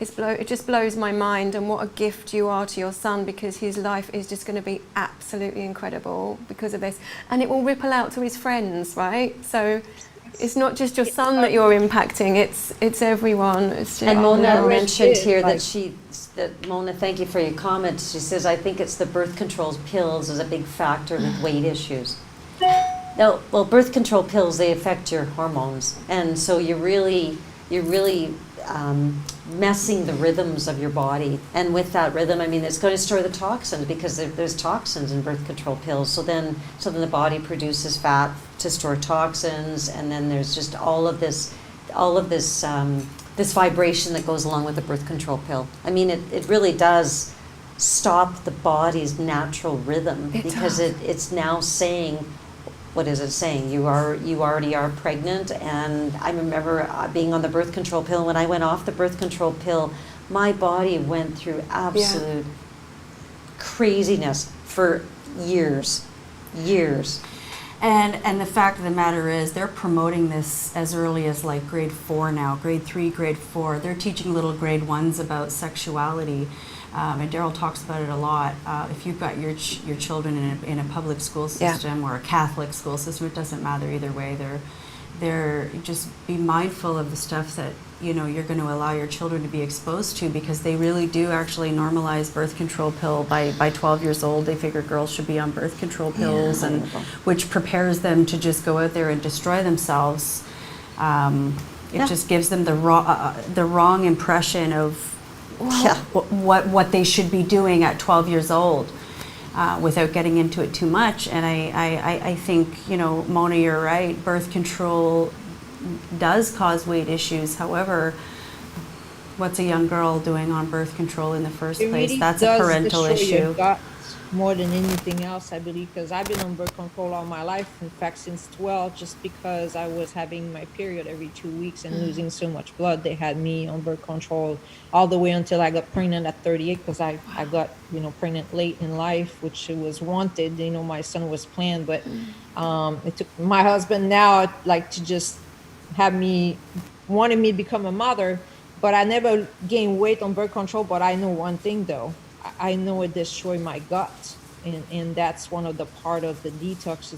it just blows my mind, and what a gift you are to your son, because his life is just going to be absolutely incredible because of this, and it will ripple out to his friends, right? So it's not just your son that you're impacting, it's everyone. And Mona mentioned here that Mona, thank you for your comments. She says, I think it's the birth control pills is a big factor with weight issues. Now, well, birth control pills, they affect your hormones, and so you're really messing the rhythms of your body. And with that rhythm, I mean, it's going to store the toxins, because there's toxins in birth control pills. So then the body produces fat to store toxins, and then there's just all of this vibration that goes along with the birth control pill. I mean, it really does stop the body's natural rhythm, because it's now saying, what is it saying? You already are pregnant. And I remember being on the birth control pill. When I went off the birth control pill, my body went through absolute craziness for years. And the fact of the matter is, they're promoting this as early as like grade 4 now, grade 3, grade 4. They're teaching little grade 1s about sexuality, and Daryl talks about it a lot. If you've got your children in a public school system or a Catholic school system, it doesn't matter either way. They're just be mindful of the stuff that you're going to allow your children to be exposed to, because they really do actually normalize birth control pill by 12 years old. They figure girls should be on birth control pills, and which prepares them to just go out there and destroy themselves. It just gives them the wrong impression of what they should be doing at 12 years old. Without getting into it too much. And I think, Mona, you're right, birth control does cause weight issues. However, what's a young girl doing on birth control in the first place? That's a parental issue. More than anything else, I believe, because I've been on birth control all my life. In fact, since 12, just because I was having my period every 2 weeks and losing so much blood, they had me on birth control all the way until I got pregnant at 38, because I got, pregnant late in life, which was wanted. My son was planned, but it took my husband now, to just wanted me to become a mother, but I never gained weight on birth control. But I know one thing, though. I know it destroyed my gut, and that's one of the part of the detox.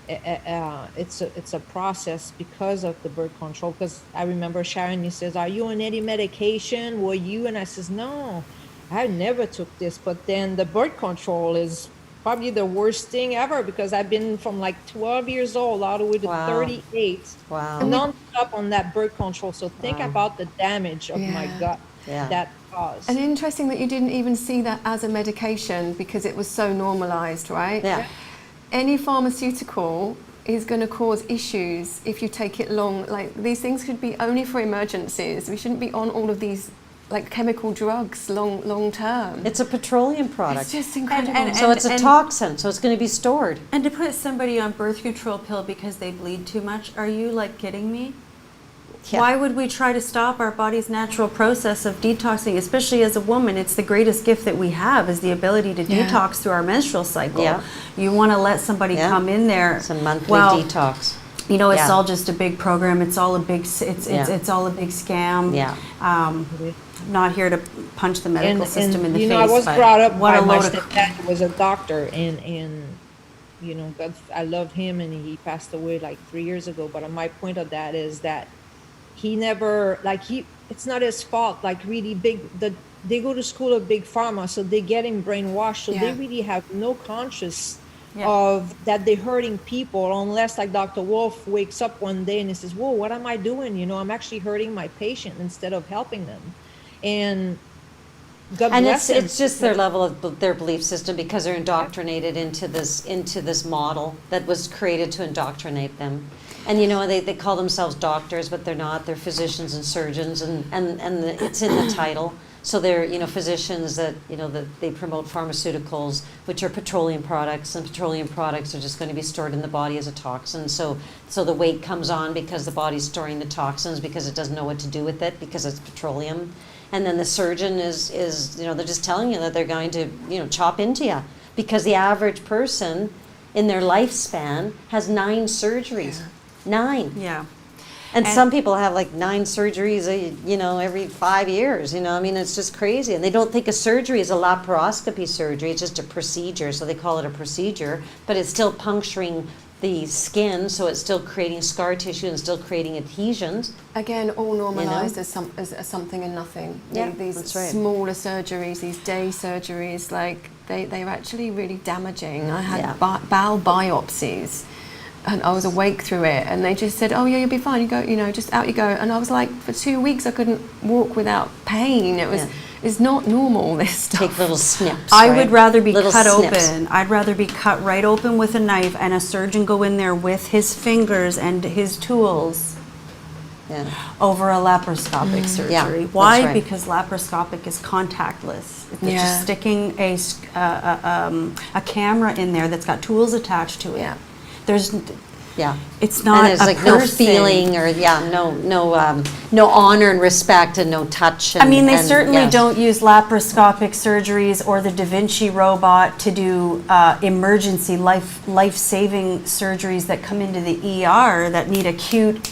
It's a process because of the birth control. Because I remember Sharon, you says, "Are you on any medication? Were you?" And I says, "No, I never took this." But then the birth control is probably the worst thing ever, because I've been from 12 years old all the way to 38, non-stop on that birth control. So think about the damage of my gut that caused. And interesting that you didn't even see that as a medication, because it was so normalized, right? Yeah. Any pharmaceutical is going to cause issues if you take it long. These things could be only for emergencies. We shouldn't be on all of these chemical drugs long term. It's a petroleum product. It's just incredible. So it's a toxin, so it's going to be stored. And to put somebody on birth control pill because they bleed too much, are you kidding me? Yeah. Why would we try to stop our body's natural process of detoxing? Especially as a woman, it's the greatest gift that we have, is the ability to detox through our menstrual cycle. Yeah. You want to let somebody come in there. It's a monthly detox. It's all just a big program. It's all a big. It's all a big scam. Yeah. Not here to punch the medical system in the face. I was brought up by my stepdad, who was a doctor, and God, I loved him, and he passed away 3 years ago. But my point of that is that he never it's not his fault. Really big, they go to school of big pharma, so they get him brainwashed. So they really have no conscious of that they're hurting people, unless Dr. Wolf wakes up one day and he says, "Whoa, what am I doing? I'm actually hurting my patient instead of helping them." And God bless them. It's just their level of their belief system, because they're indoctrinated into this model that was created to indoctrinate them. And they call themselves doctors, but they're not. They're physicians and surgeons, and it's in the title. So they're physicians that that they promote pharmaceuticals, which are petroleum products, and petroleum products are just going to be stored in the body as a toxin. So the weight comes on because the body's storing the toxins, because it doesn't know what to do with it, because it's petroleum. And then the surgeon is they're just telling you that they're going to chop into you, because the average person in their lifespan has 9 surgeries. 9. Yeah. And some people have 9 surgeries, every 5 years. It's just crazy. And they don't think a surgery is a laparoscopy surgery. It's just a procedure. So they call it a procedure, but it's still puncturing the skin, so it's still creating scar tissue and still creating adhesions. Again, all normalized as something and nothing. Yeah, these that's right. Smaller surgeries, these day surgeries, they're actually really damaging. I had bowel biopsies, and I was awake through it, and they just said, "Oh yeah, you'll be fine. You go, just out you go." And I was for 2 weeks I couldn't walk without pain. It was. It's not normal, this stuff. Take little snips. I would rather be little cut snips. open. I'd rather be cut right open with a knife, and a surgeon go in there with his fingers and his tools over a laparoscopic surgery. Yeah, why? right. Because laparoscopic is contactless. It's just sticking a camera in there that's got tools attached to it. Yeah. There's Yeah. it's not And there's a like no person. feeling or no honor and respect and no touch. And, I mean, they and, certainly yeah. don't use laparoscopic surgeries or the Da Vinci robot to do emergency life-saving surgeries that come into the ER that need acute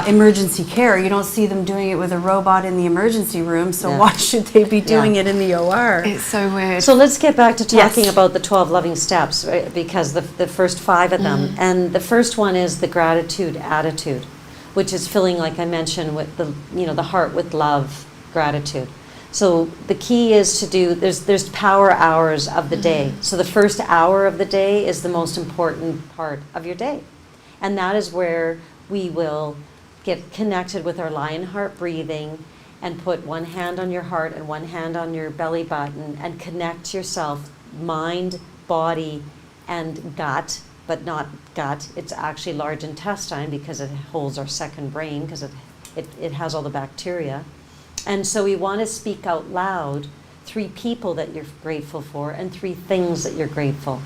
emergency care. You don't see them doing it with a robot in the emergency room, so why should they be doing it in the OR? It's so weird. So let's get back to talking Yes. about the 12 loving steps, right? Because the first 5 of them. And the first one is the gratitude attitude, which is filling, like I mentioned, with the heart with love, gratitude. So the key is to do, there's power hours of the day. So the first hour of the day is the most important part of your day. And that is where we will get connected with our lion heart breathing and put one hand on your heart and one hand on your belly button and connect yourself, mind, body, and gut, but not gut. It's actually large intestine because it holds our second brain because it has all the bacteria. And so we want to speak out loud 3 people that you're grateful for and 3 things that you're grateful.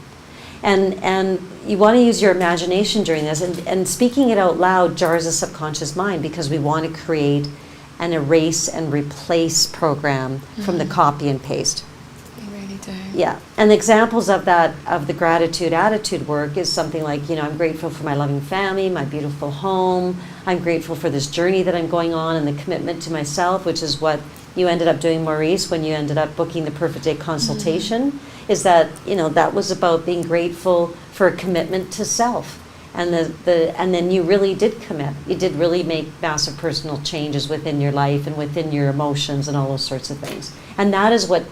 And you want to use your imagination during this. And speaking it out loud jars the subconscious mind because we want to create an erase and replace program from the copy and paste. You really do. Yeah. And examples of that, of the gratitude attitude work is something like, I'm grateful for my loving family, my beautiful home. I'm grateful for this journey that I'm going on and the commitment to myself, which is what you ended up doing, Maurice, when you ended up booking the Perfect Day consultation, is that, that was about being grateful for a commitment to self. And and then you really did commit. You did really make massive personal changes within your life and within your emotions and all those sorts of things. And that is what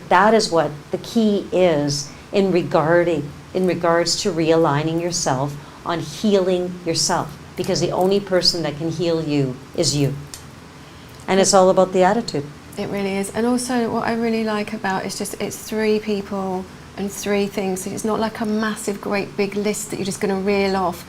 the key is in regards to realigning yourself, on healing yourself, because the only person that can heal you is you. And it's all about the attitude. It really is. And also what I really like about it's 3 people and 3 things. So it's not like a massive, great big list that you're just going to reel off.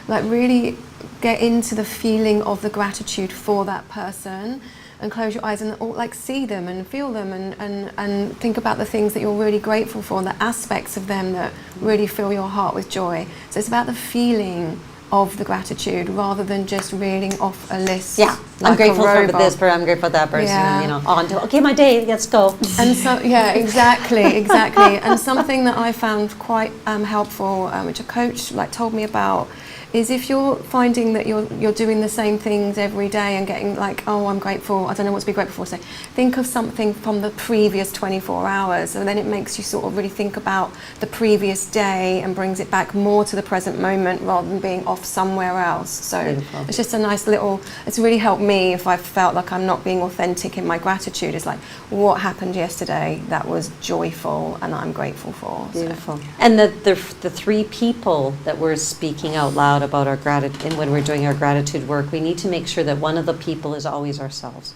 Like really get into the feeling of the gratitude for that person and close your eyes and like see them and feel them and think about the things that you're really grateful for and the aspects of them that really fill your heart with joy. So it's about the feeling of the gratitude rather than just reeling off a list. Yeah, like I'm grateful a for robot. this person, I'm grateful for that person, Yeah. on to, okay, my day, let's go. And so, yeah, exactly. And something that I found quite helpful, which a coach told me about, is if you're finding that you're doing the same things every day and getting like, oh, I'm grateful, I don't know what to be grateful for, so think of something from the previous 24 hours, and then it makes you sort of really think about the previous day and brings it back more to the present moment rather than being off somewhere else. So Beautiful. It's just a nice little, it's really helped me if I felt like I'm not being authentic in my gratitude. It's like, what happened yesterday that was joyful and I'm grateful for. Beautiful. And the 3 people that we're speaking out loud about our gratitude, and when we're doing our gratitude work, we need to make sure that one of the people is always ourselves.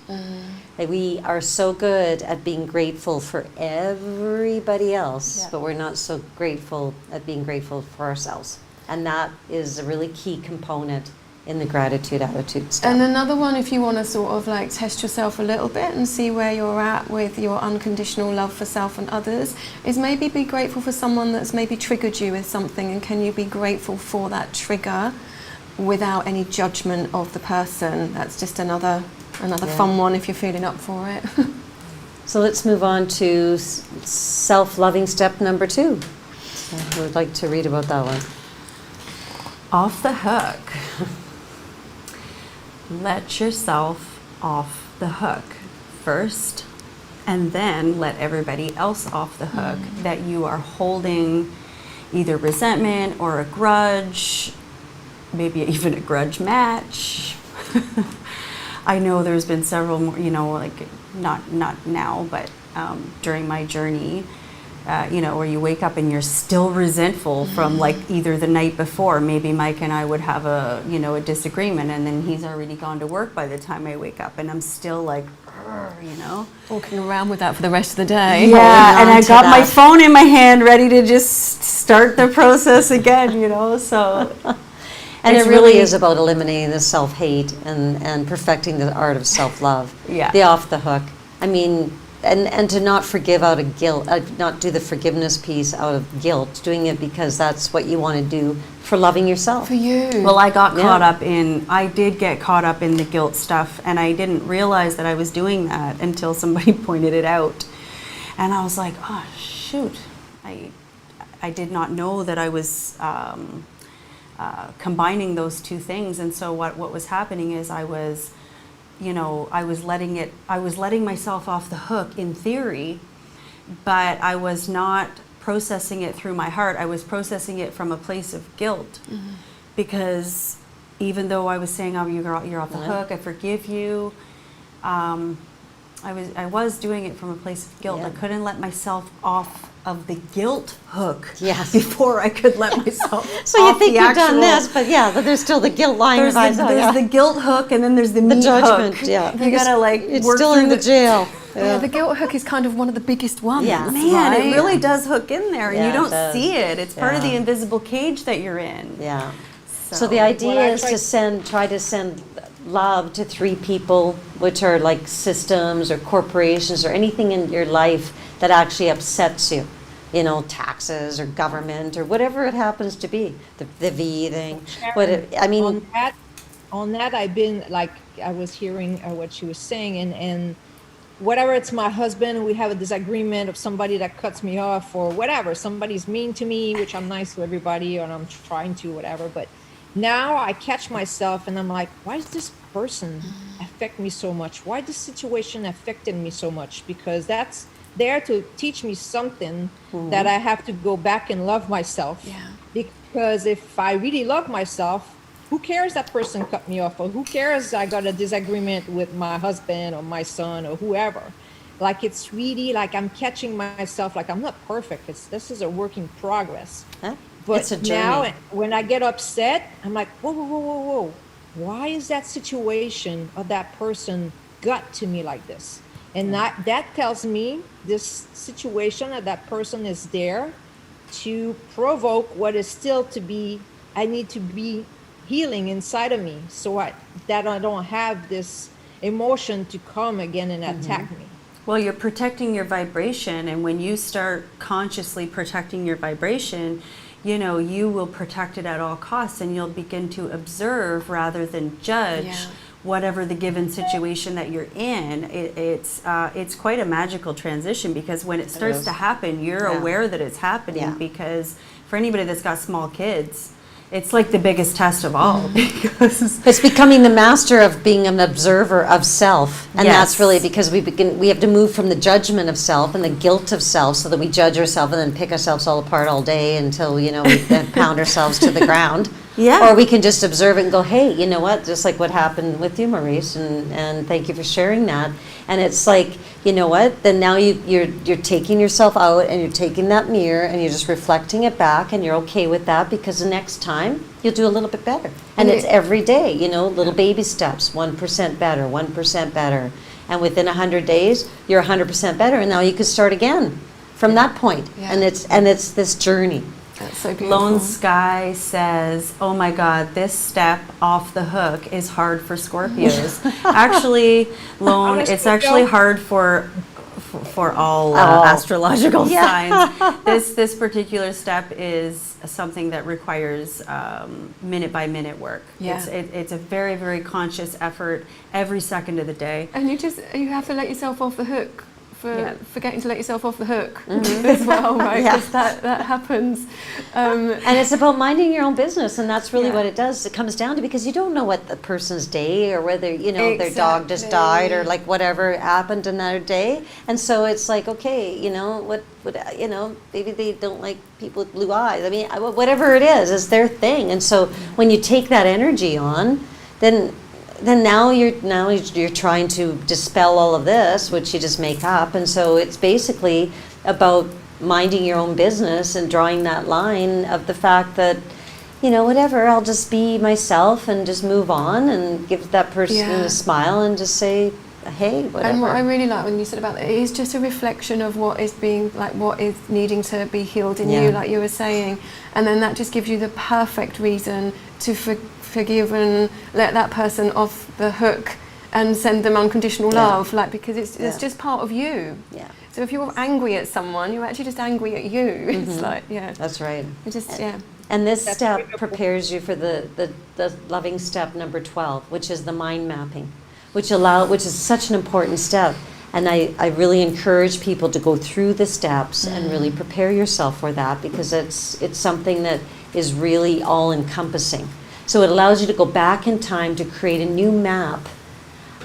That we are so good at being grateful for everybody else, but we're not so grateful at being grateful for ourselves. And that is a really key component in the gratitude attitude step. And another one, if you want to sort of like test yourself a little bit and see where you're at with your unconditional love for self and others, is maybe be grateful for someone that's maybe triggered you with something, and can you be grateful for that trigger without any judgment of the person? That's just another fun one if you're feeling up for it. So let's move on to self-loving step number 2. So who would like to read about that one? Off the hook. Let yourself off the hook first, and then let everybody else off the hook that you are holding either resentment or a grudge, maybe even a grudge match. I know there's been several more, not now, but during my journey, where you wake up and you're still resentful from like either the night before. Maybe Mike and I would have a disagreement, and then he's already gone to work by the time I wake up, and I'm still like, Walking around with that for the rest of the day. Yeah, and I got my phone in my hand ready to just start the process again, so. And it really is about eliminating the self-hate and perfecting the art of self-love. Yeah. The off the hook. I mean, and to not forgive out of guilt, not do the forgiveness piece out of guilt, doing it because that's what you want to do for loving yourself. For you. Well, I did get caught up in the guilt stuff, and I didn't realize that I was doing that until somebody pointed it out. And I was like, oh, shoot. I did not know that I was combining those two things. And so what was happening is I was letting myself off the hook in theory, but I was not processing it through my heart. I was processing it from a place of guilt, because even though I was saying, oh, you're off the hook, I forgive you, I was doing it from a place of guilt. I couldn't let myself off of the guilt hook before I could let myself so off you think the you've done this, but but there's still the guilt lying there's the guilt hook, and then there's the meat judgment hook. You gotta it's work still through in the jail. The guilt hook is kind of one of the biggest ones. Yeah. Man, right? it really does hook in there, and Yeah, you it don't does. see it. It's part of the Yeah. invisible cage that you're in. Yeah. So the idea is to try to send love to 3 people, which are like systems or corporations or anything in your life that actually upsets you. You know, taxes or government or whatever it happens to be. The V thing. Sharon, on that, I've been like, I was hearing what she was saying, and whatever, it's my husband, we have a disagreement of somebody that cuts me off or whatever, somebody's mean to me, which I'm nice to everybody, and I'm trying to, whatever, but now I catch myself and I'm like, why does this person affect me so much? Why this situation affected me so much? Because that's there to teach me something that I have to go back and love myself. Yeah. Because if I really love myself, who cares that person cut me off, or who cares I got a disagreement with my husband or my son or whoever? Like, it's really like I'm catching myself, like I'm not perfect. This is a work in progress. Huh? But It's a journey. now when I get upset, I'm like, whoa. Why is that situation or that person got to me like this? And that tells me this situation or that person is there to provoke what is still to be, I need to be healing inside of me, so I don't have this emotion to come again and attack me. Well, you're protecting your vibration, and when you start consciously protecting your vibration, you will protect it at all costs, and you'll begin to observe rather than judge whatever the given situation that you're in. It's quite a magical transition, because when it starts to happen, you're aware that it's happening, because for anybody that's got small kids, it's like the biggest test of all, because It's becoming the master of being an observer of self. And that's really because we have to move from the judgment of self and the guilt of self, so that we judge ourselves and then pick ourselves all apart all day until, we pound ourselves to the ground. Yeah. Or we can just observe it and go, hey, you know what? Just like what happened with you, Maurice, and thank you for sharing that. And it's like, you know what? Then now you're taking yourself out and you're taking that mirror and you're just reflecting it back, and you're okay with that, because the next time you'll do a little bit better. And it's every day, little baby steps, 1% better, 1% better. And within 100 days, you're 100% better, and now you can start again from that point. Yeah. And it's this journey. That's so beautiful. Lone Sky says, oh my God, this step off the hook is hard for Scorpios. Actually, Lone, it's actually hard for all astrological signs. This particular step is something that requires minute by minute work. Yeah. It's a very, very conscious effort every second of the day. And you have to let yourself off the hook for forgetting to let yourself off the hook as well, right? Because that happens. And it's about minding your own business, and that's really what it does. It comes down to, because you don't know what the person's day, or whether their dog just died, or like whatever happened in that day. And so it's like, okay, what maybe they don't like people with blue eyes. I mean, whatever it is their thing. And so when you take that energy on, then now you're trying to dispel all of this, which you just make up. And so it's basically about minding your own business and drawing that line of the fact that, whatever, I'll just be myself and just move on and give that person a smile and just say, hey, whatever. And what I really like when you said about it is just a reflection of what is being, like, what is needing to be healed in you, like you were saying. And then that just gives you the perfect reason to forgive and let that person off the hook, and send them unconditional Yeah. love, like, because it's Yeah. just part of you. Yeah. So if you're angry at someone, you're actually just angry at you. It's like, That's right. it just, And this That's step beautiful. prepares you for the loving step number 12, which is the mind mapping, which is such an important step. And I really encourage people to go through the steps and really prepare yourself for that, because it's something that is really all encompassing. So it allows you to go back in time to create a new map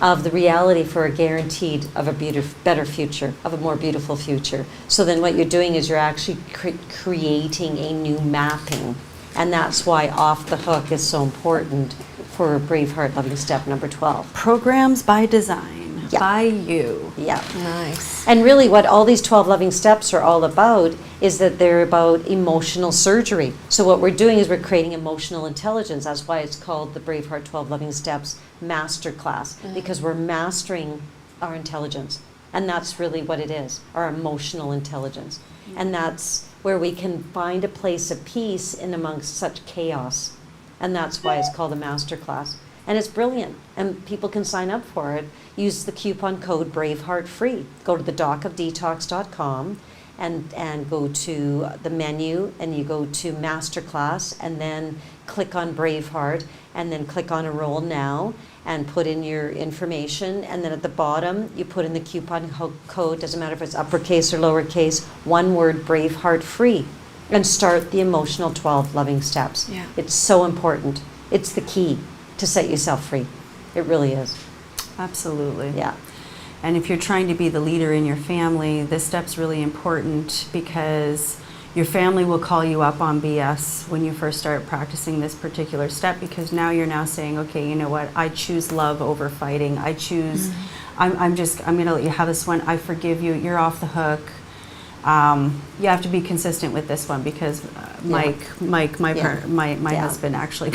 of the reality for a guaranteed of a better future, of a more beautiful future. So then what you're doing is you're actually creating a new mapping. And that's why Off the Hook is so important for Braveheart Loving Step number 12. Programs by design, Yeah. by you. Yeah. nice. And really what all these 12 loving steps are all about is that they're about emotional surgery. So what we're doing is we're creating emotional intelligence. That's why it's called the Braveheart 12 Loving Steps Masterclass, because we're mastering our intelligence. And that's really what it is, our emotional intelligence. And that's where we can find a place of peace in amongst such chaos. And that's why it's called a masterclass. And it's brilliant, and people can sign up for it. Use the coupon code BraveheartFree. Go to the docofdetox.com and go to the menu, and you go to Masterclass, and then click on Braveheart, and then click on Enroll Now, and put in your information. And then at the bottom, you put in the coupon code, doesn't matter if it's uppercase or lowercase, one word, BraveheartFree, and start the emotional 12 loving steps. Yeah. It's so important. It's the key to set yourself free. It really is. Absolutely. Yeah. And if you're trying to be the leader in your family, this step's really important, because your family will call you up on BS when you first start practicing this particular step, because now you're now saying, okay, you know what, I choose love over fighting. I choose, I'm going to let you have this one. I forgive you. You're off the hook. You have to be consistent with this one, because Mike, my Yeah. husband actually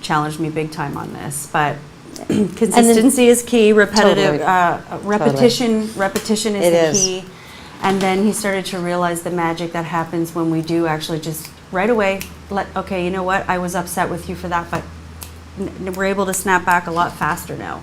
challenged me big time on this. But consistency is key. Repetitive repetition is It the is. key. And then he started to realize the magic that happens when we do actually just right away okay, you know what, I was upset with you for that, but we're able to snap back a lot faster now.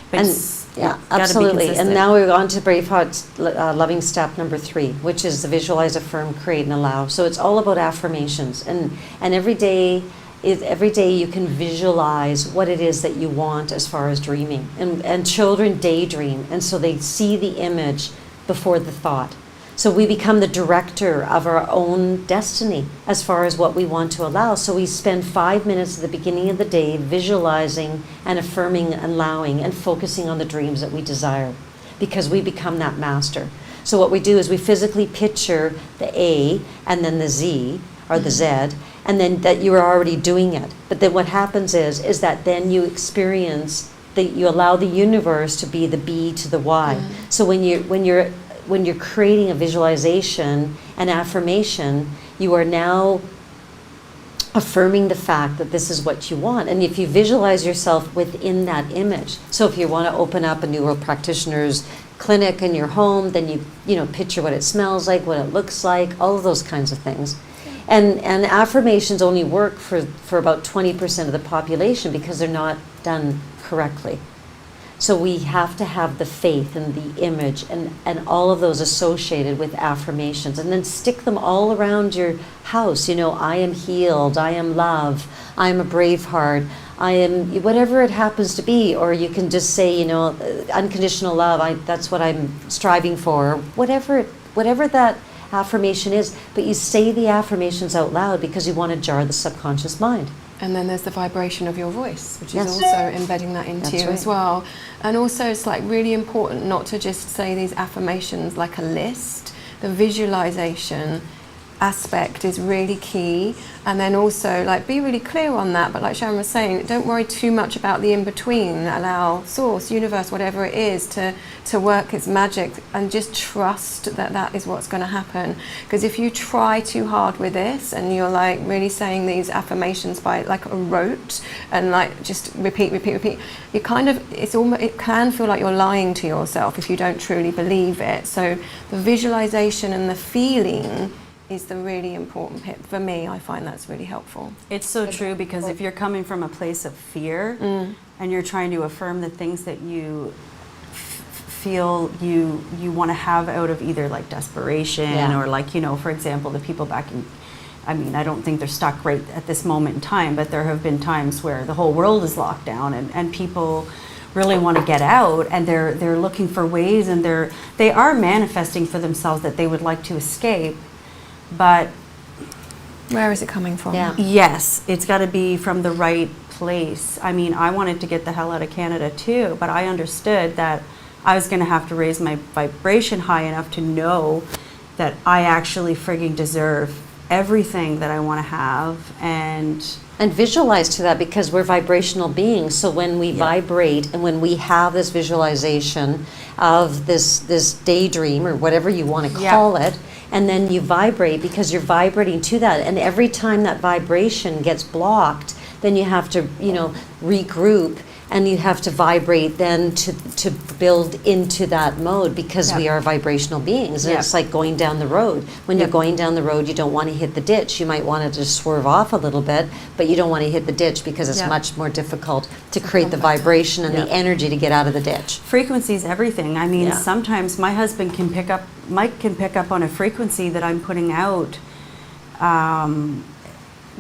But And it's yeah, gotta be absolutely. And consistent. now we're on to Braveheart's loving step number 3, which is the visualize, affirm, create, and allow. So it's all about affirmations, and every day you can visualize what it is that you want as far as dreaming. And children daydream, and so they see the image before the thought. So we become the director of our own destiny as far as what we want to allow. So we spend 5 minutes at the beginning of the day visualizing and affirming and allowing and focusing on the dreams that we desire, because we become that master. So what we do is we physically picture the A and then the Z, or the Z, and then that you are already doing it. But then what happens is that then you experience you allow the universe to be the B to the Y. So when you're creating a visualization and affirmation, you are now affirming the fact that this is what you want. And if you visualize yourself within that image, so if you want to open up a neuro practitioner's clinic in your home, then you picture what it smells like, what it looks like, all of those kinds of things. And affirmations only work for about 20% of the population, because they're not done correctly. So we have to have the faith and the image and all of those associated with affirmations, and then stick them all around your house. I am healed, I am love, I am a brave heart, I am whatever it happens to be. Or you can just say, unconditional love, that's what I'm striving for, whatever that affirmation is. But you say the affirmations out loud because you want to jar the subconscious mind. And then there's the vibration of your voice, which is Yes. also embedding that into That's you right. as well. And also it's like really important not to just say these affirmations like a list. The visualization aspect is really key, and then also like be really clear on that. But like Sharon was saying, don't worry too much about the in-between. Allow source, universe, whatever it is to work its magic, and just trust that is what's going to happen. Because if you try too hard with this and you're like really saying these affirmations by like a rote and like just repeat, you kind of, it can feel like you're lying to yourself if you don't truly believe it. So the visualization and the feeling is the really important bit. For me, I find that's really helpful. It's so true, because if you're coming from a place of fear and you're trying to affirm the things that you feel you want to have out of either like desperation or like, you know, for example, the people back in, I mean, I don't think they're stuck right at this moment in time, but there have been times where the whole world is locked down and people really want to get out, and they're looking for ways, and they are manifesting for themselves that they would like to escape, but Where is it coming from? Yeah. yes, it's got to be from the right place. I mean, I wanted to get the hell out of Canada too, but I understood that I was going to have to raise my vibration high enough to know that I actually frigging deserve everything that I want to have, and visualize to that, because we're vibrational beings. So when we vibrate and when we have this visualization of this daydream or whatever you want to call it, and then you vibrate because you're vibrating to that, and every time that vibration gets blocked, then you have to, you know, regroup, and you have to vibrate then to build into that mode, because we are vibrational beings. And it's like going down the road. When you're going down the road, you don't want to hit the ditch. You might want to just swerve off a little bit, but you don't want to hit the ditch, because it's much more difficult to create the vibration and the energy to get out of the ditch. frequency is everything. I mean, sometimes my husband Mike can pick up on a frequency that I'm putting out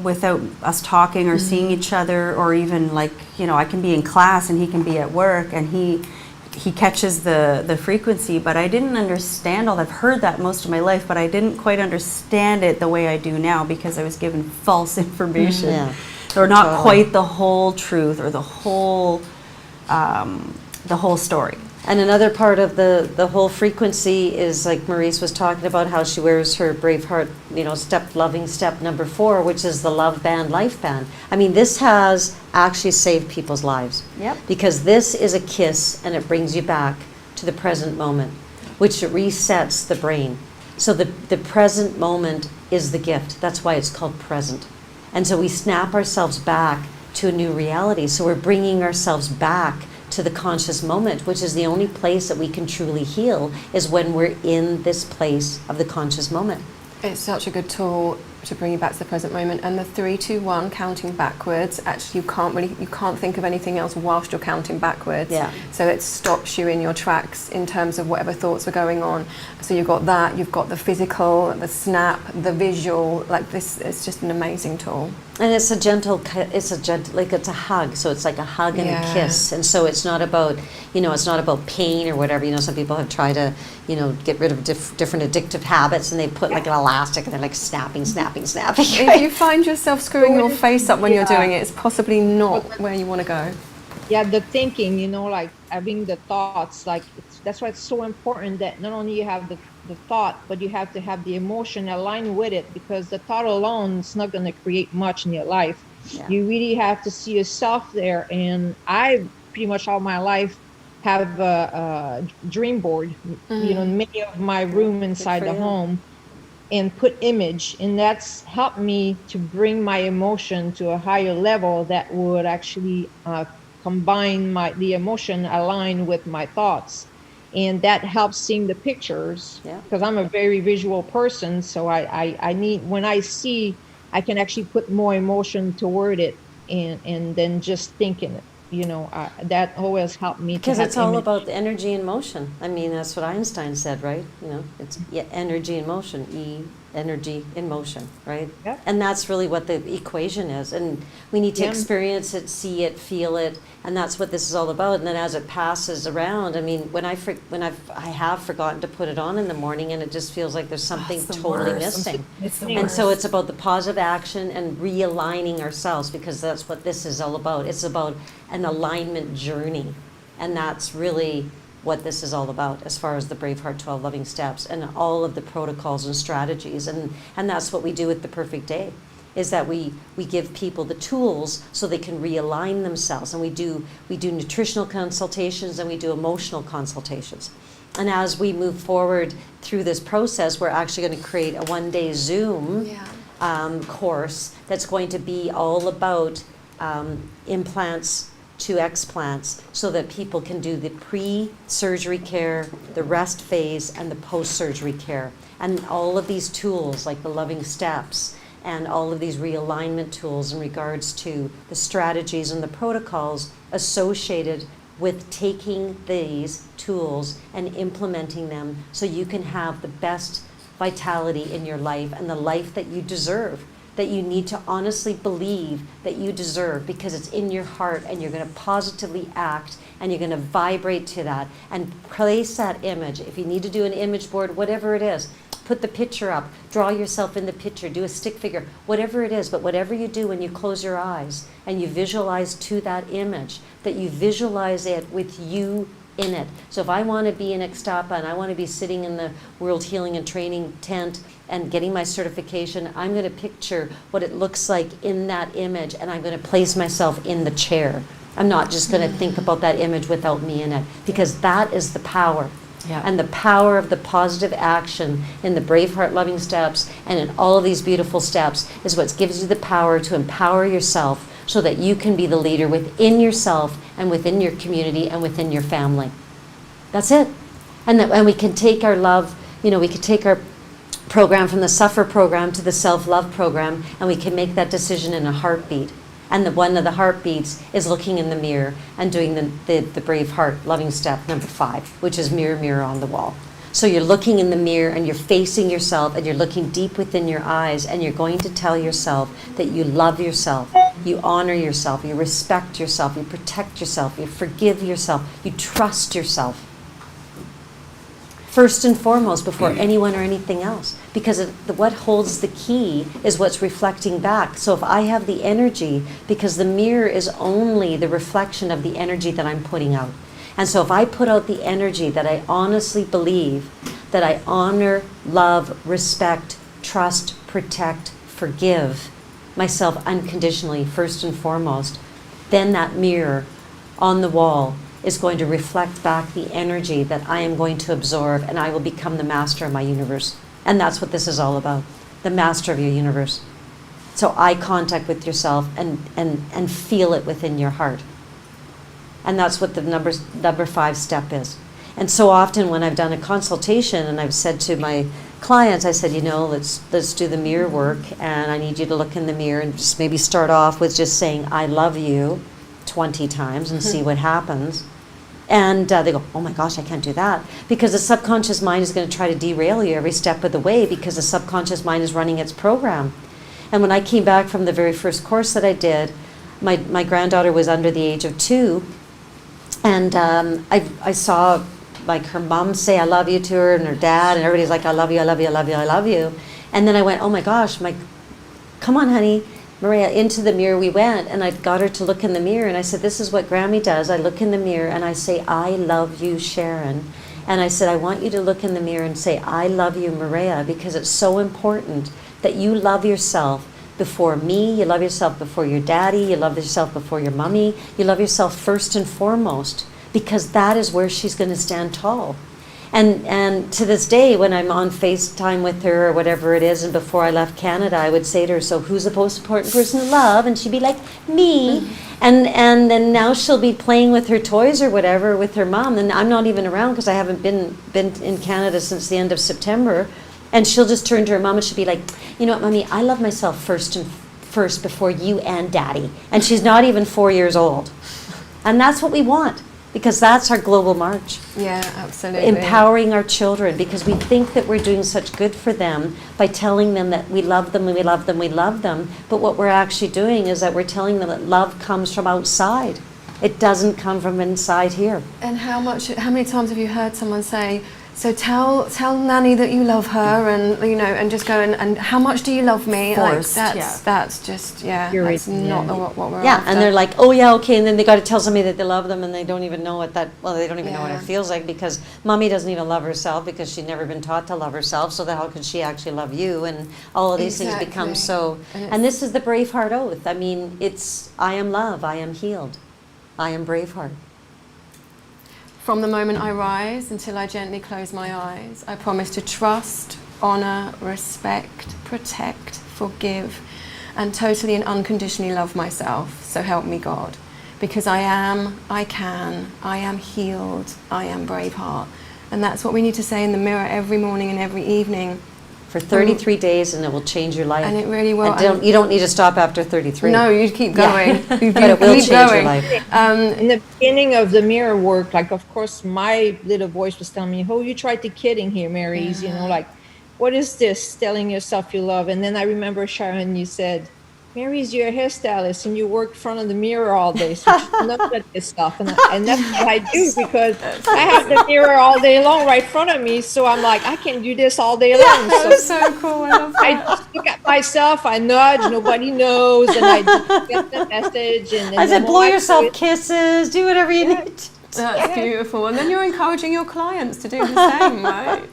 without us talking or seeing each other, or even like, you know, I can be in class and he can be at work, and he catches the frequency, but I didn't understand all that. I've heard that most of my life, but I didn't quite understand it the way I do now, because I was given false information or not quite the whole truth or the whole story. And another part of the whole frequency is, like Maurice was talking about, how she wears her Braveheart, you know, loving step number 4, which is the love band, life band. I mean, this has actually saved people's lives. Yep. Because this is a kiss, and it brings you back to the present moment, which resets the brain. So the present moment is the gift. That's why it's called present. And so we snap ourselves back to a new reality. So we're bringing ourselves back to the conscious moment, which is the only place that we can truly heal, is when we're in this place of the conscious moment. It's such a good tool to bring you back to the present moment. And the 3, 2, 1 counting backwards, actually you can't think of anything else whilst you're counting backwards. Yeah. So it stops you in your tracks in terms of whatever thoughts are going on. So you've got that, you've got the physical, the snap, the visual, like this. It's just an amazing tool. And it's a gentle, like it's a hug. So it's like a hug and a kiss. And so it's not about, you know, it's not about pain or whatever. You know, some people have tried to, you know, get rid of different addictive habits, and they put like an elastic, and they're like snapping. If you find yourself screwing your face up when you're doing it, it's possibly not where you want to go. Yeah, the thinking, you know, like having the thoughts, like that's why it's so important that not only you have the thought, but you have to have the emotion aligned with it, because the thought alone is not going to create much in your life. Yeah. You really have to see yourself there. And I pretty much all my life have a dream board, you know, in many of my room inside the home, and put image, and that's helped me to bring my emotion to a higher level that would actually combine the emotion align with my thoughts, and that helps seeing the pictures, because I'm a very visual person. So I need, when I see, I can actually put more emotion toward it, and then just thinking it. You know, that always helped me. Because it's all about the energy and motion. I mean, that's what Einstein said, right? You know, it's energy in motion, energy in motion, right? Yep. And that's really what the equation is. And we need to experience it, see it, feel it, and that's what this is all about. And then as it passes around, I mean, when I have forgotten to put it on in the morning, and it just feels like there's something totally missing. And so it's about the positive action and realigning ourselves, because that's what this is all about. It's about an alignment journey, and that's really what this is all about, as far as the Braveheart 12 Loving Steps and all of the protocols and strategies. And that's what we do with the Perfect Day, is that we give people the tools so they can realign themselves. And we do nutritional consultations, and we do emotional consultations. And as we move forward through this process, we're actually going to create a one-day Zoom course that's going to be all about implants, to explants so that people can do the pre-surgery care, the rest phase, and the post-surgery care. And all of these tools, like the loving steps, and all of these realignment tools in regards to the strategies and the protocols associated with taking these tools and implementing them so you can have the best vitality in your life and the life that you deserve, that you need to honestly believe that you deserve, because it's in your heart, and you're going to positively act, and you're going to vibrate to that and place that image. If you need to do an image board, whatever it is, put the picture up, draw yourself in the picture, do a stick figure, whatever it is. But whatever you do, when you close your eyes and you visualize to that image, that you visualize it with you in it. So if I want to be in Ixtapa and I want to be sitting in the World Healing and Training tent and getting my certification, I'm going to picture what it looks like in that image, and I'm going to place myself in the chair. I'm not just going to think about that image without me in it, because that is the power. Yeah. And the power of the positive action in the brave heart loving steps and in all of these beautiful steps is what gives you the power to empower yourself so that you can be the leader within yourself and within your community and within your family. That's it. And we can take our love, we can take our program from the Suffer program to the Self-Love program, and we can make that decision in a heartbeat. And one of the heartbeats is looking in the mirror and doing the brave heart loving step number 5, which is mirror, mirror on the wall. So you're looking in the mirror and you're facing yourself and you're looking deep within your eyes, and you're going to tell yourself that you love yourself, you honor yourself, you respect yourself, you protect yourself, you forgive yourself, you trust yourself. First and foremost, before anyone or anything else. Because what holds the key is what's reflecting back. So if I have the energy, because the mirror is only the reflection of the energy that I'm putting out. And so if I put out the energy that I honestly believe, that I honor, love, respect, trust, protect, forgive myself unconditionally, first and foremost, then that mirror on the wall is going to reflect back the energy that I am going to absorb, and I will become the master of my universe. And that's what this is all about, the master of your universe. So eye contact with yourself and feel it within your heart. And that's what the number 5 step is. And so often when I've done a consultation and I've said to my clients, I said, let's do the mirror work, and I need you to look in the mirror and just maybe start off with just saying, I love you 20 times and see what happens. And they go, oh my gosh, I can't do that. Because the subconscious mind is going to try to derail you every step of the way, because the subconscious mind is running its program. And when I came back from the very first course that I did, my granddaughter was under the age of 2. And I saw like her mom say I love you to her, and her dad, and everybody's like, I love you, I love you, I love you, I love you. And then I went, oh my gosh, come on, honey. Maria, into the mirror we went, and I got her to look in the mirror, and I said, this is what Grammy does. I look in the mirror and I say, I love you, Sharon. And I said, I want you to look in the mirror and say, I love you, Maria, because it's so important that you love yourself before me, you love yourself before your daddy, you love yourself before your mommy, you love yourself first and foremost, because that is where she's going to stand tall. And to this day, when I'm on FaceTime with her or whatever it is, and before I left Canada, I would say to her, so who's the most important person to love? And she'd be like, me. Mm-hmm. And then now she'll be playing with her toys or whatever with her mom. And I'm not even around because I haven't been in Canada since the end of September. And she'll just turn to her mom and she'll be like, you know what, Mommy, I love myself first before you and Daddy. And she's not even 4 years old. And that's what we want. Because that's our global march. Yeah, absolutely. Empowering our children, because we think that we're doing such good for them by telling them that we love them and we love them, we love them. But what we're actually doing is that we're telling them that love comes from outside. It doesn't come from inside here. And how many times have you heard someone say, so tell Nanny that you love her, and and just go and how much do you love me? Forced, that's just that's not what we're after. And they're like, oh yeah, okay, and then they got to tell somebody that they love them, and they don't even know they don't even know what it feels like, because Mommy doesn't even love herself because she's never been taught to love herself. So how can she actually love you? And all of these things become so. And this is the Braveheart oath. I mean, it's I am love, I am healed, I am Braveheart. From the moment I rise until I gently close my eyes, I promise to trust, honor, respect, protect, forgive, and totally and unconditionally love myself, so help me God. because I am healed, I am Braveheart. And that's what we need to say in the mirror every morning and every evening. For 33 days, and it will change your life. And it really will. You don't need to stop after 33. No, you keep going. Yeah. But it will change your life. In the beginning of the mirror work, like, of course, my little voice was telling me, oh, you tried to kidding here, Marys, you know, like, what is this, telling yourself you love? And then I remember, Sharon, you said, Mary's your hairstylist and you work in front of the mirror all day, so just look at this stuff. And that's what I do, because I have the mirror all day long right in front of me, so I'm like, I can do this all day long. That's so cool. I love that. I just look at myself, I nudge, nobody knows, and I just get the message. And then I said, blow yourself kisses, do whatever you need. That's beautiful. And then you're encouraging your clients to do the same, right?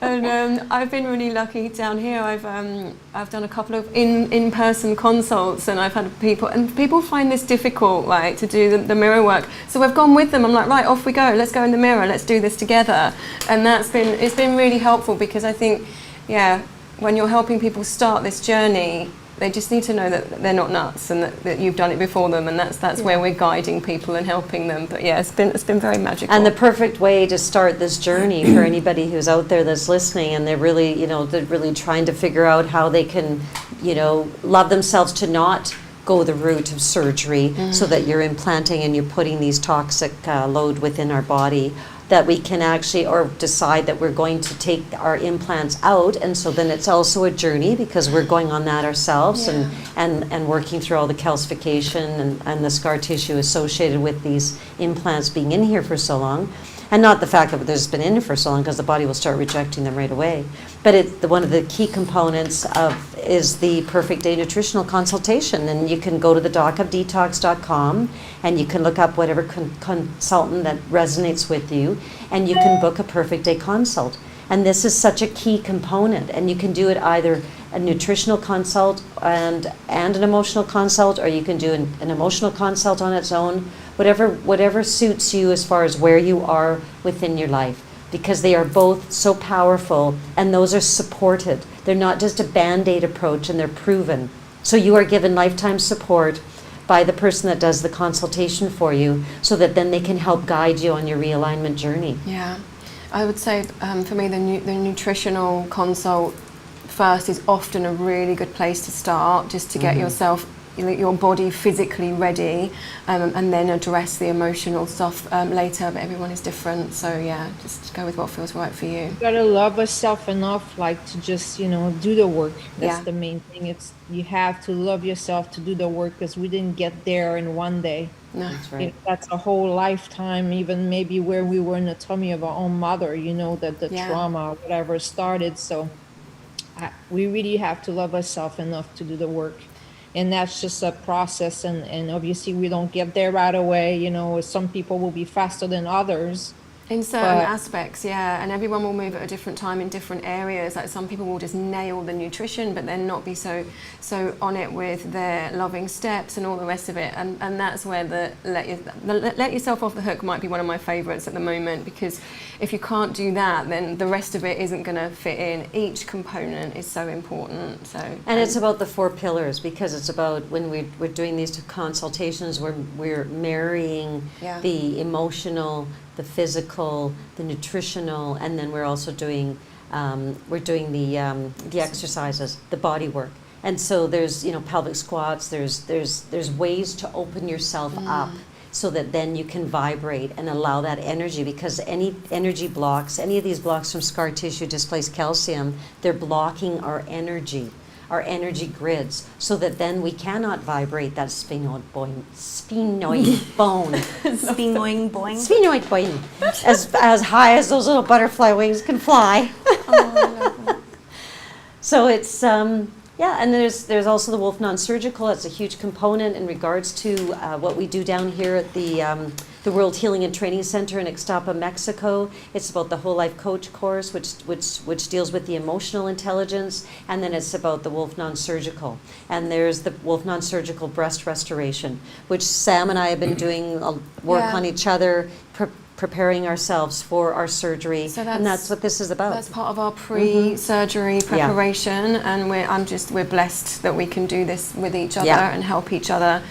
And I've been really lucky down here. I've done a couple of in-person consults, and I've had people find this difficult, like, to do the mirror work. So I've gone with them. I'm like, right, off we go. Let's go in the mirror. Let's do this together. And it's been really helpful, because I think, when you're helping people start this journey, they just need to know that they're not nuts, and that you've done it before them, and that's where we're guiding people and helping them. But it's been very magical. And the perfect way to start this journey for anybody who's out there that's listening, and they're really trying to figure out how they can, love themselves, to not go the route of surgery, so that you're implanting and you're putting these toxic load within our body, that we can actually, or decide that we're going to take our implants out. And so then it's also a journey, because we're going on that ourselves, and working through all the calcification and the scar tissue associated with these implants being in here for so long. And not the fact that there's been in here for so long, because the body will start rejecting them right away. But one of the key components is the Perfect Day nutritional consultation. And you can go to the docofdetox.com, and you can look up whatever consultant that resonates with you, and you can book a Perfect Day consult. And this is such a key component. And you can do it either a nutritional consult and an emotional consult, or you can do an emotional consult on its own. Whatever suits you as far as where you are within your life, because they are both so powerful, and those are supported. They're not just a Band-Aid approach, and they're proven. So you are given lifetime support by the person that does the consultation for you, so that then they can help guide you on your realignment journey. Yeah, I would say for me the nutritional consult first is often a really good place to start, just to get yourself, your body physically ready, and then address the emotional stuff later. But everyone is different, so just go with what feels right for you. You gotta love yourself enough, like, to just do the work. That's the main thing. You have to love yourself to do the work, because we didn't get there in one day. No, that's right. That's a whole lifetime, even maybe where we were in the tummy of our own mother, that the trauma or whatever started. So we really have to love ourselves enough to do the work. And that's just a process, and obviously we don't get there right away. Some people will be faster than others. In certain aspects, and everyone will move at a different time in different areas. Like, some people will just nail the nutrition, but then not be so on it with their loving steps and all the rest of it. And that's where the let yourself off the hook might be one of my favourites at the moment, because if you can't do that, then the rest of it isn't going to fit in. Each component is so important. And it's about the 4 pillars, because it's about, when we're doing these consultations, we're marrying the emotional, the physical, the nutritional, and then we're also doing the exercises, the body work. And so there's pelvic squats. There's ways to open yourself up, so that then you can vibrate and allow that energy, because any energy blocks, any of these blocks from scar tissue, displaced calcium, they're blocking our energy grids, so that then we cannot vibrate that sphenoid bone, as high as those little butterfly wings can fly. So it's and there's also the Wolf NonSurgical. That's a huge component in regards to what we do down here at the World Healing and Training Center in Ixtapa, Mexico. It's about the Whole Life Coach course, which deals with the emotional intelligence, and then it's about the Wolf NonSurgical. And there's the Wolf NonSurgical breast restoration, which Sam and I have been doing work on each other, preparing ourselves for our surgery, So and that's what this is about. That's part of our pre-surgery preparation, and we're blessed that we can do this with each other and help each other.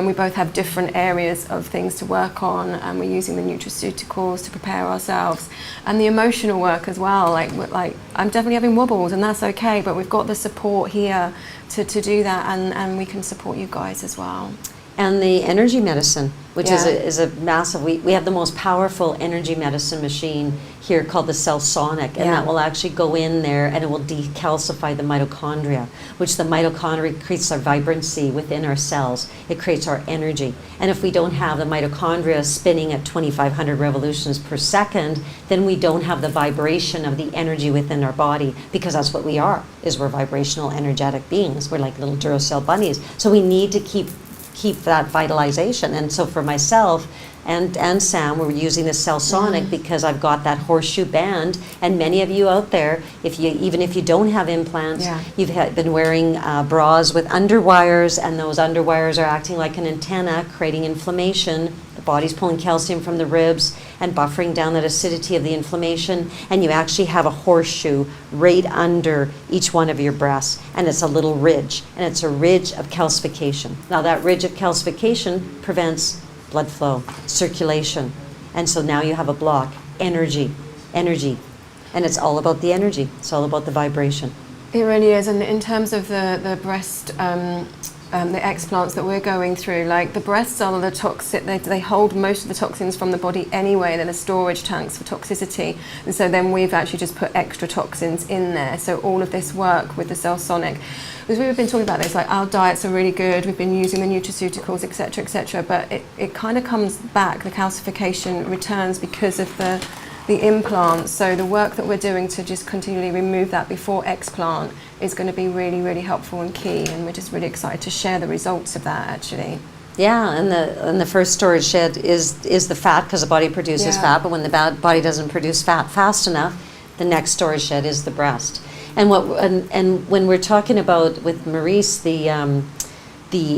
We both have different areas of things to work on, and we're using the nutraceuticals to prepare ourselves, and the emotional work as well. Like I'm definitely having wobbles, and that's okay, but we've got the support here to do that, and we can support you guys as well. And the energy medicine, which is a massive, we have the most powerful energy medicine machine here called the Cell Sonic, and that will actually go in there and it will decalcify the mitochondria, which the mitochondria creates our vibrancy within our cells. It creates our energy. And if we don't have the mitochondria spinning at 2,500 revolutions per second, then we don't have the vibration of the energy within our body, because that's what we are, is we're vibrational, energetic beings. We're like little Duracell bunnies. So we need to keep that vitalization. And so for myself and Sam, we're using the Cell Sonic because I've got that horseshoe band, and many of you out there, even if you don't have implants, you've been wearing bras with underwires, and those underwires are acting like an antenna, creating inflammation. The body's pulling calcium from the ribs and buffering down that acidity of the inflammation, and you actually have a horseshoe right under each one of your breasts, and it's a little ridge, and it's a ridge of calcification. Now that ridge of calcification prevents blood flow, circulation, and so now you have a block, energy, and it's all about the energy. It's all about the vibration. It really is, and in terms of the breast, the explants that we're going through, like the breasts are the toxic, they hold most of the toxins from the body anyway. They're the storage tanks for toxicity, and so then we've actually just put extra toxins in there. So all of this work with the Cell Sonic, because we've been talking about this, like our diets are really good, we've been using the nutraceuticals, etc., but it kind of comes back, the calcification returns because of the implants. So the work that we're doing to just continually remove that before explant is going to be really, really helpful and key, and we're just really excited to share the results of that actually. Yeah, and the first storage shed is the fat, because the body produces fat, but when the body doesn't produce fat fast enough, the next storage shed is the breast. And when we're talking about with Maurice the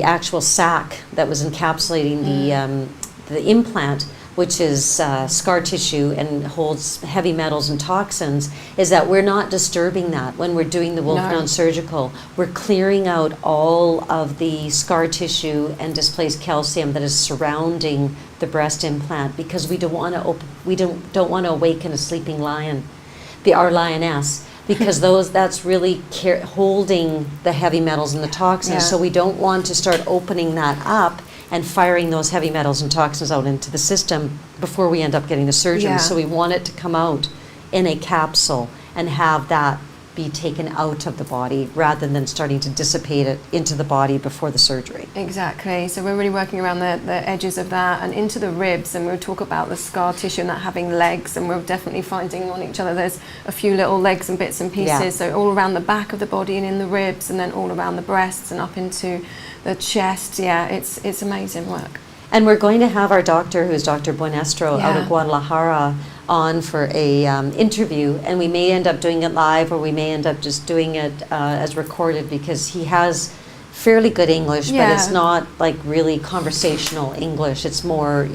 actual sac that was encapsulating the implant, which is scar tissue and holds heavy metals and toxins, is that we're not disturbing that when we're doing the Wolf NonSurgical. We're clearing out all of the scar tissue and displaced calcium that is surrounding the breast implant, because we don't want to awaken a sleeping lion, our lioness, because that's really holding the heavy metals and the toxins. So we don't want to start opening that up and firing those heavy metals and toxins out into the system before we end up getting the surgery. So we want it to come out in a capsule and have that be taken out of the body rather than starting to dissipate it into the body before the surgery. Exactly. So we're really working around the edges of that and into the ribs, and we'll talk about the scar tissue and that having legs, and we're definitely finding on each other there's a few little legs and bits and pieces. So all around the back of the body and in the ribs, and then all around the breasts and up into the chest. It's amazing work. And we're going to have our doctor, who is Dr. Buenestro, out of Guadalajara, on for a interview, and we may end up doing it live, or we may end up just doing it as recorded, because he has fairly good English, but it's not like really conversational English. It's more,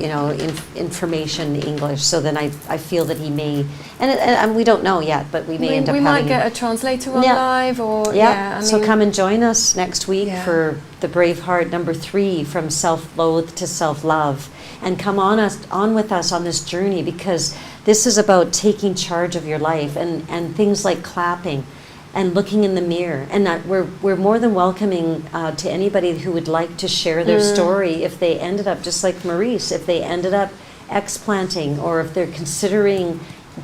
information English. So then I feel that he may, and we don't know yet, but we may end up having. We might get a translator on live, or so come and join us next week for the Braveheart number 3, from self-loathe to self-love, and come on with us on this journey, because this is about taking charge of your life, and things like clapping and looking in the mirror, and that we're more than welcoming to anybody who would like to share their story, if they ended up just like Maurice, if they ended up explanting, or if they're considering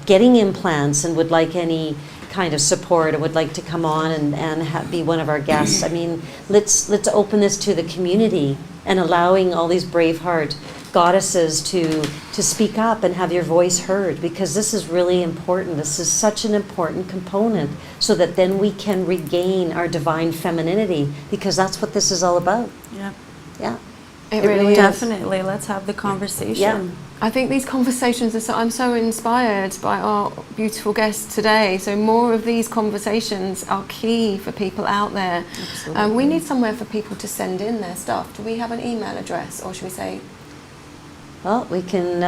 getting implants and would like any kind of support, or would like to come on and be one of our guests. I mean, let's open this to the community, and allowing all these Braveheart goddesses to speak up and have your voice heard, because this is really important. This is such an important component, so that then we can regain our divine femininity, because that's what this is all about. It really is. Definitely. Let's have the conversation. I think these conversations I'm so inspired by our beautiful guests today. So more of these conversations are key for people out there. Absolutely. We need somewhere for people to send in their stuff. Do we have an email address, or should we say? Well, we can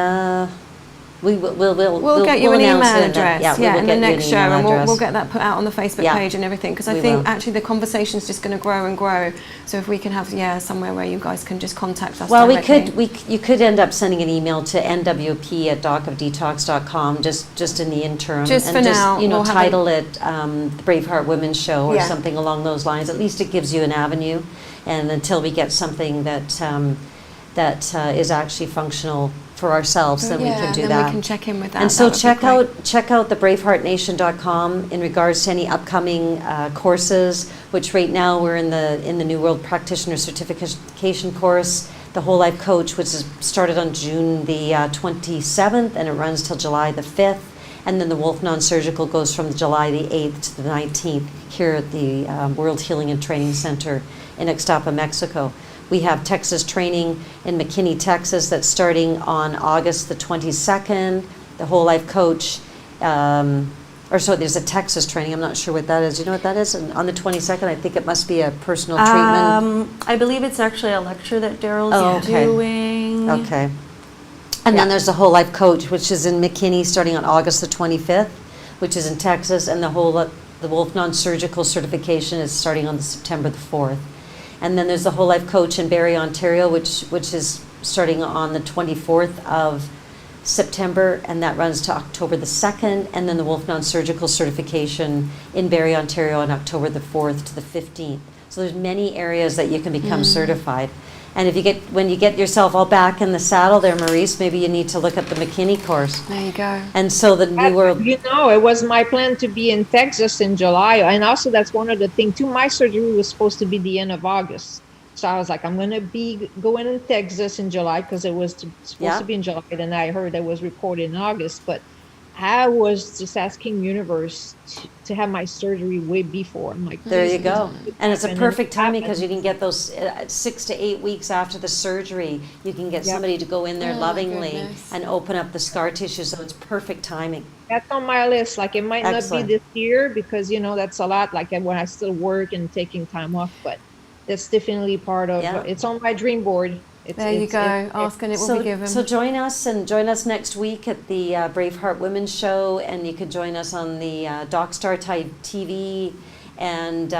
We'll get you an email address, in the next show, and we'll get that put out on the Facebook page and everything, because I think actually the conversation is just going to grow and grow. So if we can have somewhere where you guys can just contact us. Well, directly. you could end up sending an email to nwp@docofdetox.com just in the interim, just and for now, we'll title it the Braveheart Women's Show or something along those lines. At least it gives you an avenue, and until we get something that is actually functional for ourselves, then we can do then that. We can check in with that. And so check out the braveheartnation.com in regards to any upcoming courses, which right now we're in the New World Practitioner Certification course, the Whole Life Coach, which is started on June the 27th and it runs till July the 5th. And then the Wolf NonSurgical goes from July the 8th to the 19th here at the World Healing and Training Center in Ixtapa, Mexico. We have Texas training in McKinney, Texas, that's starting on August the 22nd. The Whole Life Coach, there's a Texas training. I'm not sure what that is. Do you know what that is? And on the 22nd, I think it must be a personal treatment. I believe it's actually a lecture that Daryl's doing. Okay. And then there's the Whole Life Coach, which is in McKinney, starting on August the 25th, which is in Texas, and the Wolf NonSurgical certification is starting on September the 4th. And then there's the Whole Life Coach in Barrie, Ontario, which is starting on the 24th of September, and that runs to October the 2nd. And then the Wolf NonSurgical certification in Barrie, Ontario, on October the 4th to the 15th. So there's many areas that you can become certified. And when you get yourself all back in the saddle there, Maurice, maybe you need to look at the McKinney course. There you go. And so the New World... it was my plan to be in Texas in July. And also that's one of the things, too. My surgery was supposed to be the end of August. So I was like, I'm going to be going in Texas in July because it was supposed to be in July. And I heard it was reported in August. But I was just asking universe to have my surgery way before. I'm like, there you go. And it's a perfect timing because you can get those 6 to 8 weeks after the surgery. You can get somebody to go in there lovingly and open up the scar tissue. So it's perfect timing. That's on my list. Like, it might not be this year because, that's a lot. Like, when I still work and taking time off. But that's definitely part of it's on my dream board. There you go. Ask and it will be given. So join us next week at the Braveheart Women's Show, and you could join us on the Docstar TV, and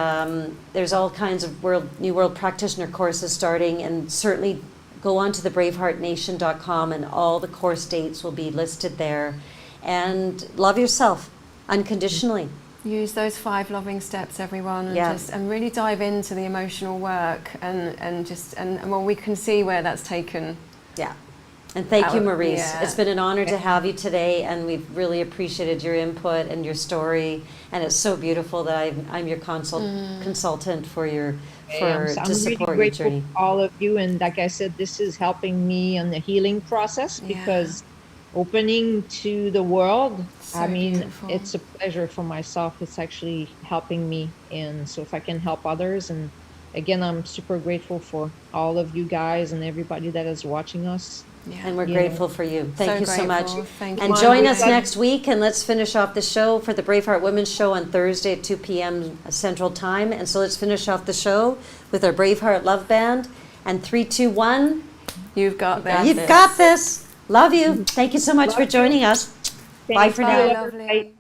there's all kinds of New World Practitioner courses starting, and certainly go on to the braveheartnation.com and all the course dates will be listed there. And love yourself unconditionally. Use those 5 loving steps, everyone, and really dive into the emotional work, and we can see where that's taken. Yeah. And thank you, Maurice. Yeah. It's been an honor to have you today, and we've really appreciated your input and your story. And it's so beautiful that I'm your consultant for to support really your journey. For all of you, and like I said, this is helping me on the healing process because opening to the world. Beautiful. It's a pleasure for myself. It's actually helping me. And so if I can help others, and again, I'm super grateful for all of you guys and everybody that is watching us. Yeah. And we're grateful for you. Thank you so much. Thank you. And join us next week, and let's finish off the show for the Braveheart Women's Show on Thursday at 2 p.m. Central Time. And so let's finish off the show with our Braveheart Love Band. And 3, 2, 1. You've got this. You've got this. Love you. Thank you so much for joining us. Bye for now. Lovely.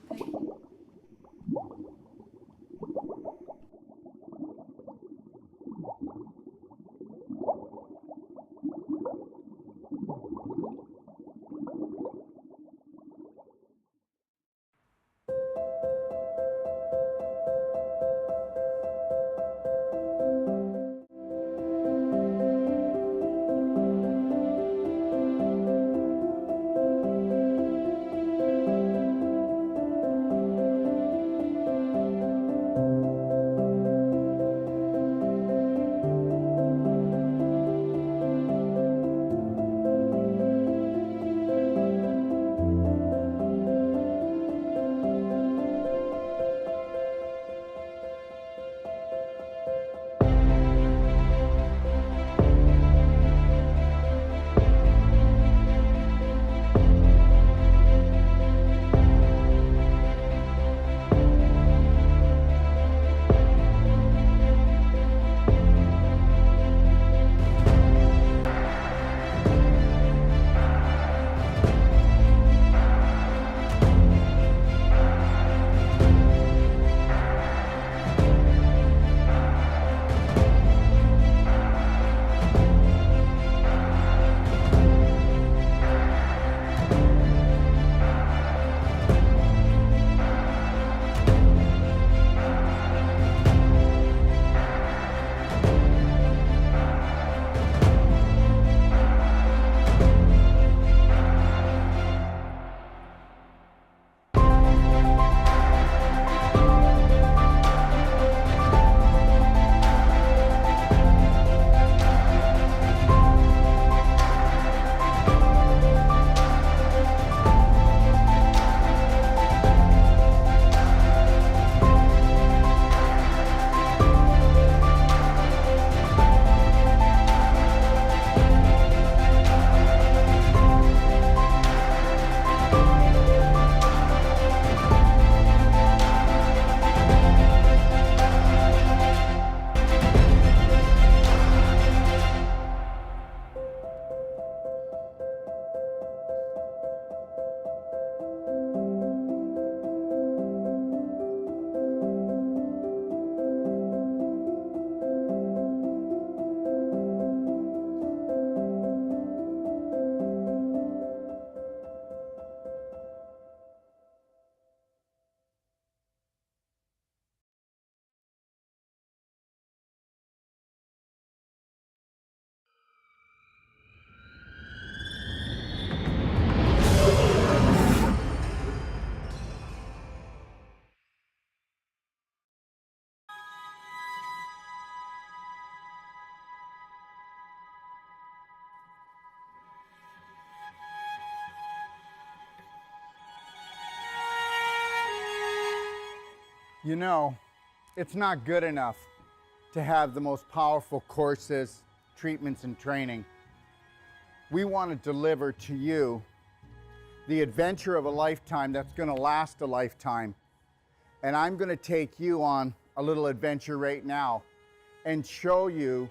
You know, it's not good enough to have the most powerful courses, treatments, and training. We want to deliver to you the adventure of a lifetime that's going to last a lifetime. And I'm going to take you on a little adventure right now and show you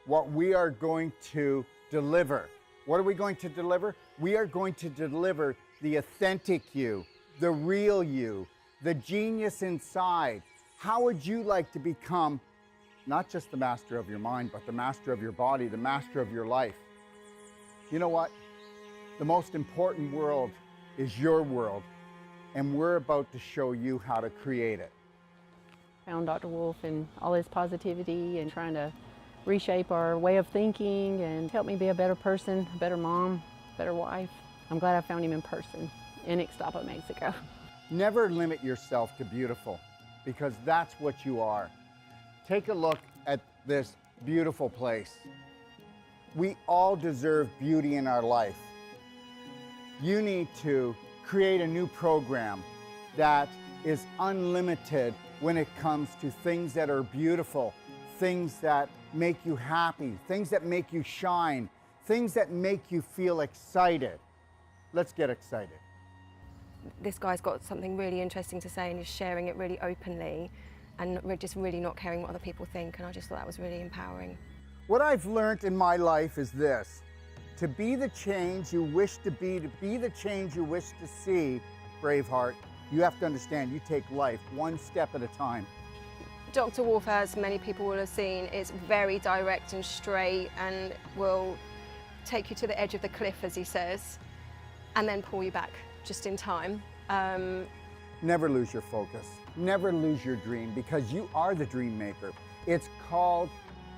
what we are going to deliver. What are we going to deliver? We are going to deliver the authentic you, the real you, the genius inside. How would you like to become not just the master of your mind, but the master of your body, the master of your life? You know what? The most important world is your world, and we're about to show you how to create it. Found Dr. Wolf and all his positivity and trying to reshape our way of thinking and help me be a better person, a better mom, better wife. I'm glad I found him in person in Ixtapa, Mexico. Never limit yourself to beautiful, because that's what you are. Take a look at this beautiful place. We all deserve beauty in our life. You need to create a new program that is unlimited when it comes to things that are beautiful, things that make you happy, things that make you shine, things that make you feel excited. Let's get excited. This guy's got something really interesting to say and he's sharing it really openly and just really not caring what other people think, and I just thought that was really empowering. What I've learned in my life is this: to be the change you wish to be the change you wish to see, Braveheart, you have to understand you take life one step at a time. Dr. Wolf, as many people will have seen, is very direct and straight and will take you to the edge of the cliff, as he says, and then pull you back just in time. Never lose your focus. Never lose your dream, because you are the dream maker. It's called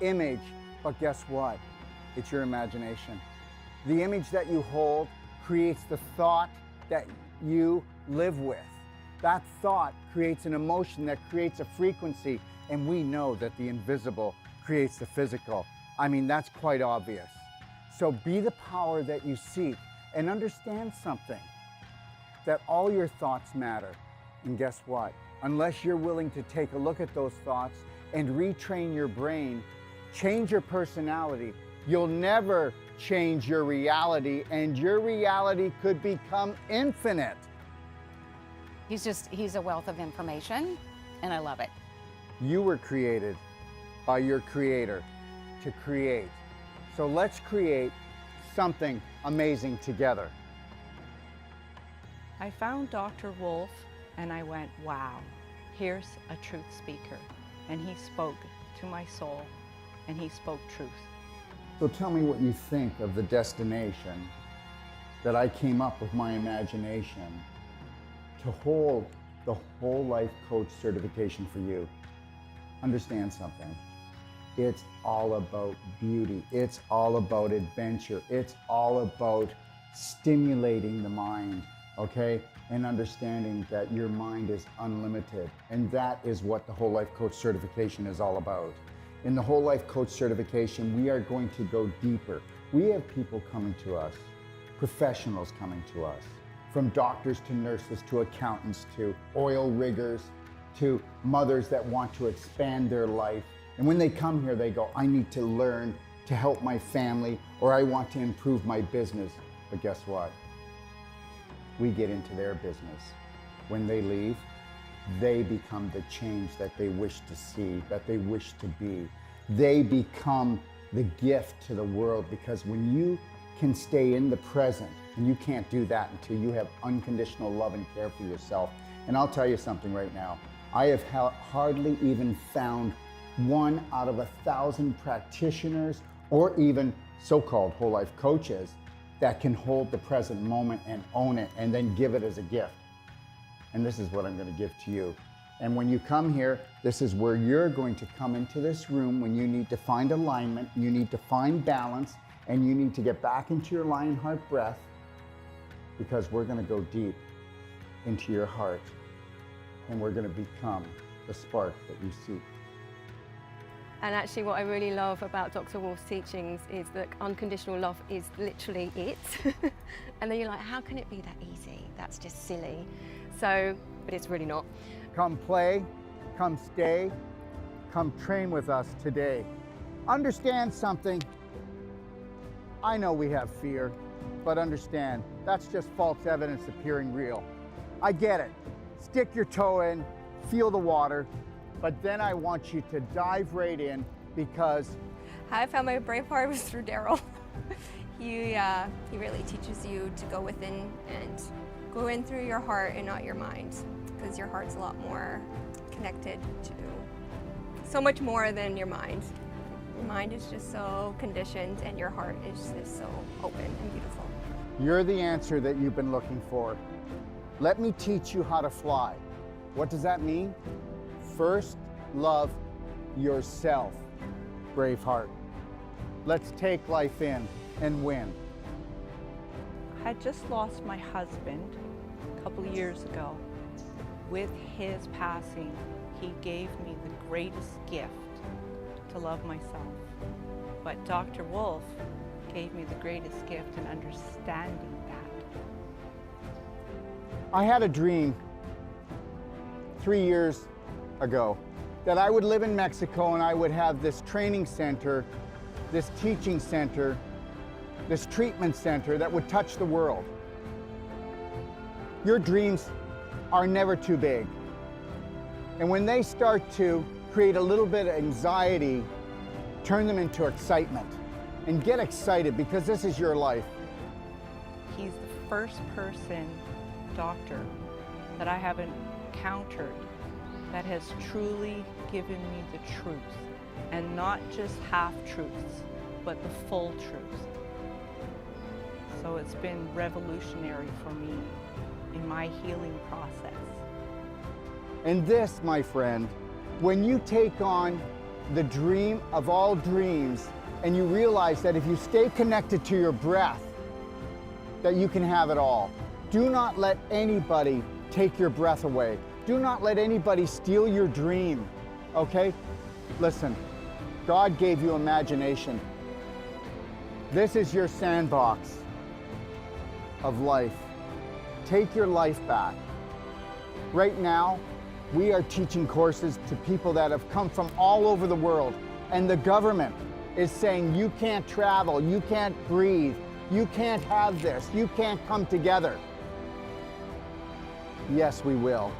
image, but guess what? It's your imagination. The image that you hold creates the thought that you live with. That thought creates an emotion that creates a frequency, and we know that the invisible creates the physical. I mean, that's quite obvious. So be the power that you seek, and understand something, that all your thoughts matter. And guess what? Unless you're willing to take a look at those thoughts and retrain your brain, change your personality, you'll never change your reality, and your reality could become infinite. He's a wealth of information, and I love it. You were created by your creator to create. So let's create something amazing together. I found Dr. Wolf and I went, wow, here's a truth speaker. And he spoke to my soul and he spoke truth. So tell me what you think of the destination that I came up with my imagination to hold the whole life coach certification for you. Understand something. It's all about beauty. It's all about adventure. It's all about stimulating the mind, okay? And understanding that your mind is unlimited. And that is what the whole life coach certification is all about. In the whole life coach certification, we are going to go deeper. We have people coming to us, professionals coming to us, from doctors to nurses to accountants to oil riggers to mothers that want to expand their life. And when they come here, they go, I need to learn to help my family, or I want to improve my business. But guess what? We get into their business. When they leave, they become the change that they wish to see, that they wish to be. They become the gift to the world, because when you can stay in the present, and you can't do that until you have unconditional love and care for yourself. And I'll tell you something right now. I have hardly even found 1 out of 1,000 practitioners, or even so-called whole life coaches, that can hold the present moment and own it and then give it as a gift. And this is what I'm going to give to you. And when you come here, this is where you're going to come into this room when you need to find alignment, you need to find balance, and you need to get back into your lion heart breath, because we're going to go deep into your heart and we're going to become the spark that you seek. And actually what I really love about Dr. Wolf's teachings is that unconditional love is literally it. And then you're like, how can it be that easy? That's just silly. So, but it's really not. Come play, Come stay, come train with us today. Understand something. I know we have fear, but understand, that's just false evidence appearing real. I get it. Stick your toe in, feel the water, but then I want you to dive right in because How I found my brave heart was through Daryl. He really teaches you to go within and go in through your heart and not your mind, because your heart's a lot more connected to so much more than your mind. Your mind is just so conditioned and your heart is just so open and beautiful. you're the answer that you've been looking for. Let me teach you how to fly. What does that mean? First, love yourself, Braveheart. Let's take life in and win. I had just lost my husband a couple of years ago. With his passing, he gave me the greatest gift to love myself. But Dr. Wolf gave me the greatest gift in understanding that. I had a dream 3 years ago that I would live in Mexico and I would have this training center, this teaching center, this treatment center that would touch the world. Your dreams are never too big. And when they start to create a little bit of anxiety, turn them into excitement. And get excited because this is your life. He's the first doctor that I have encountered that has truly given me the truth, and not just half truths, but the full truth. So it's been revolutionary for me in my healing process. And this, my friend, when you take on the dream of all dreams and you realize that if you stay connected to your breath, that you can have it all. Do not let anybody take your breath away. Do not let anybody steal your dream, okay? Listen, God gave you imagination. This is your sandbox of life. Take your life back. Right now, we are teaching courses to people that have come from all over the world, and the government is saying you can't travel, you can't breathe, you can't have this, you can't come together. Yes, we will.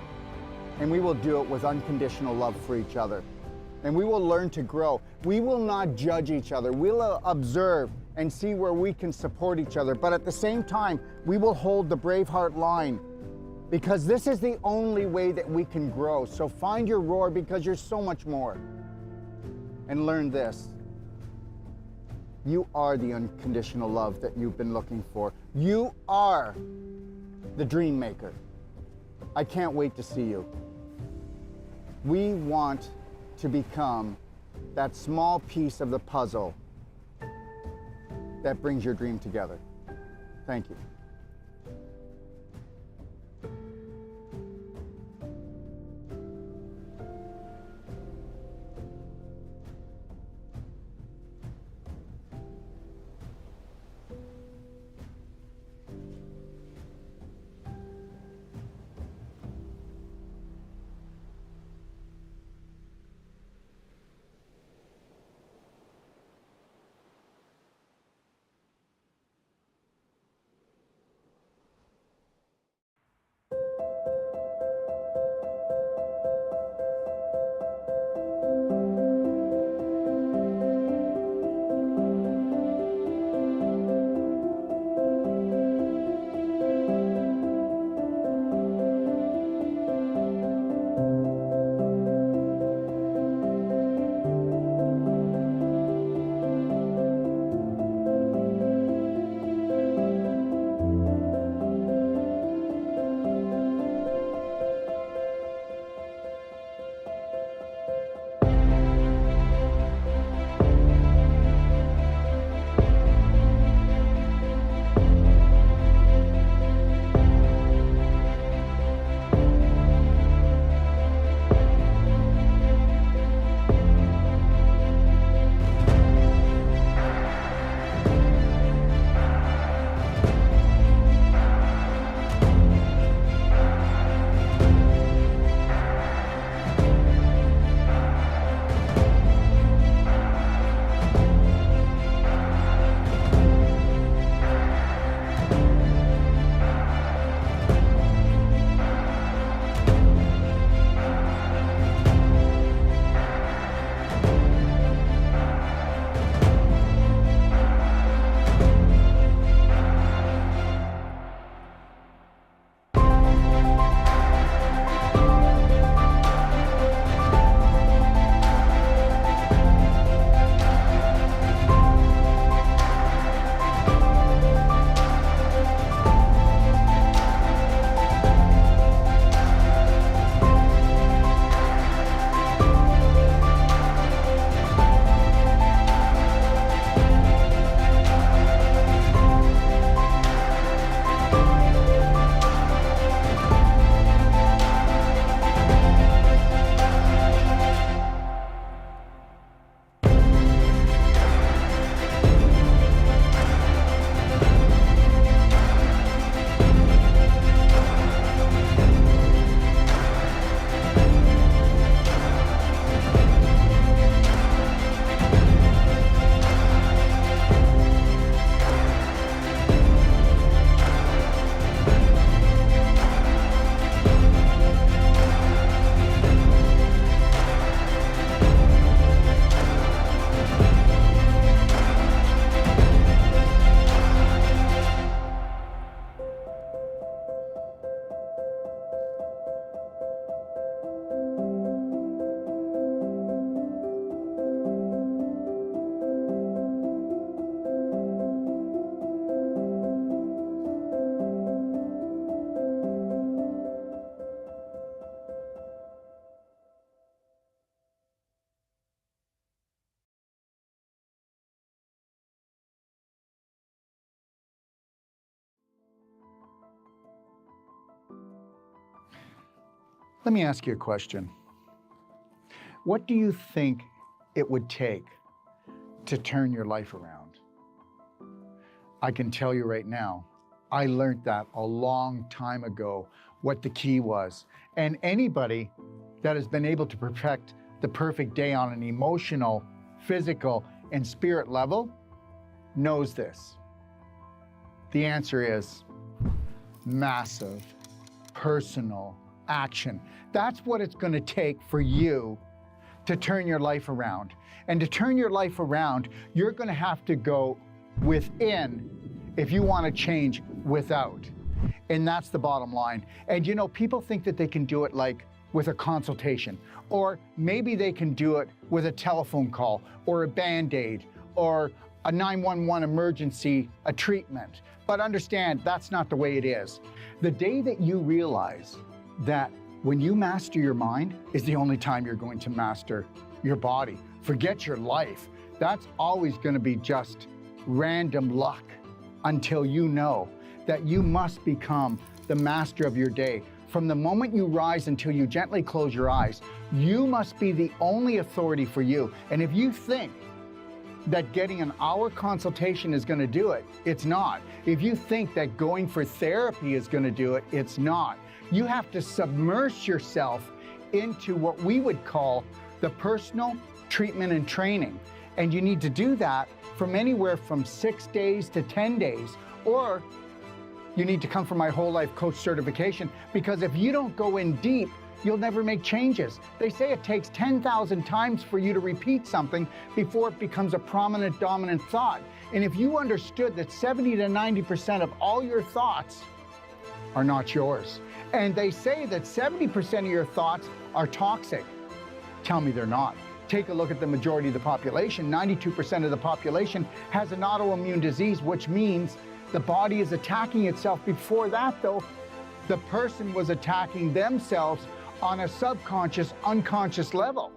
And we will do it with unconditional love for each other. And we will learn to grow. We will not judge each other. We'll observe and see where we can support each other. But at the same time, we will hold the Braveheart line, because this is the only way that we can grow. So find your roar, because you're so much more. And learn this. You are the unconditional love that you've been looking for. You are the dream maker. I can't wait to see you. We want to become that small piece of the puzzle that brings your dream together. Thank you. Let me ask you a question. What do you think it would take to turn your life around? I can tell you right now, I learned that a long time ago, what the key was. And anybody that has been able to perfect the perfect day on an emotional, physical, and spirit level knows this. The answer is massive, personal action. That's what it's going to take for you to turn your life around. And to turn your life around, you're going to have to go within if you want to change without. And that's the bottom line. And you know, people think that they can do it like with a consultation, or maybe they can do it with a telephone call, or a Band-Aid, or a 911 emergency, a treatment. But understand, that's not the way it is. The day that you realize that when you master your mind is the only time you're going to master your body. Forget your life. That's always going to be just random luck until you know that you must become the master of your day. From the moment you rise until you gently close your eyes, you must be the only authority for you. And if you think that getting an hour consultation is going to do it, it's not. If you think that going for therapy is going to do it, it's not. You have to submerge yourself into what we would call the personal treatment and training. And you need to do that from anywhere from 6 days to 10 days, or you need to come for my whole life coach certification, because if you don't go in deep, you'll never make changes. They say it takes 10,000 times for you to repeat something before it becomes a prominent, dominant thought. And if you understood that 70 to 90% of all your thoughts are not yours, and they say that 70% of your thoughts are toxic, tell me they're not. Take a look at the majority of the population. 92% of the population has an autoimmune disease, which means the body is attacking itself. Before that, though, the person was attacking themselves on a subconscious, unconscious level.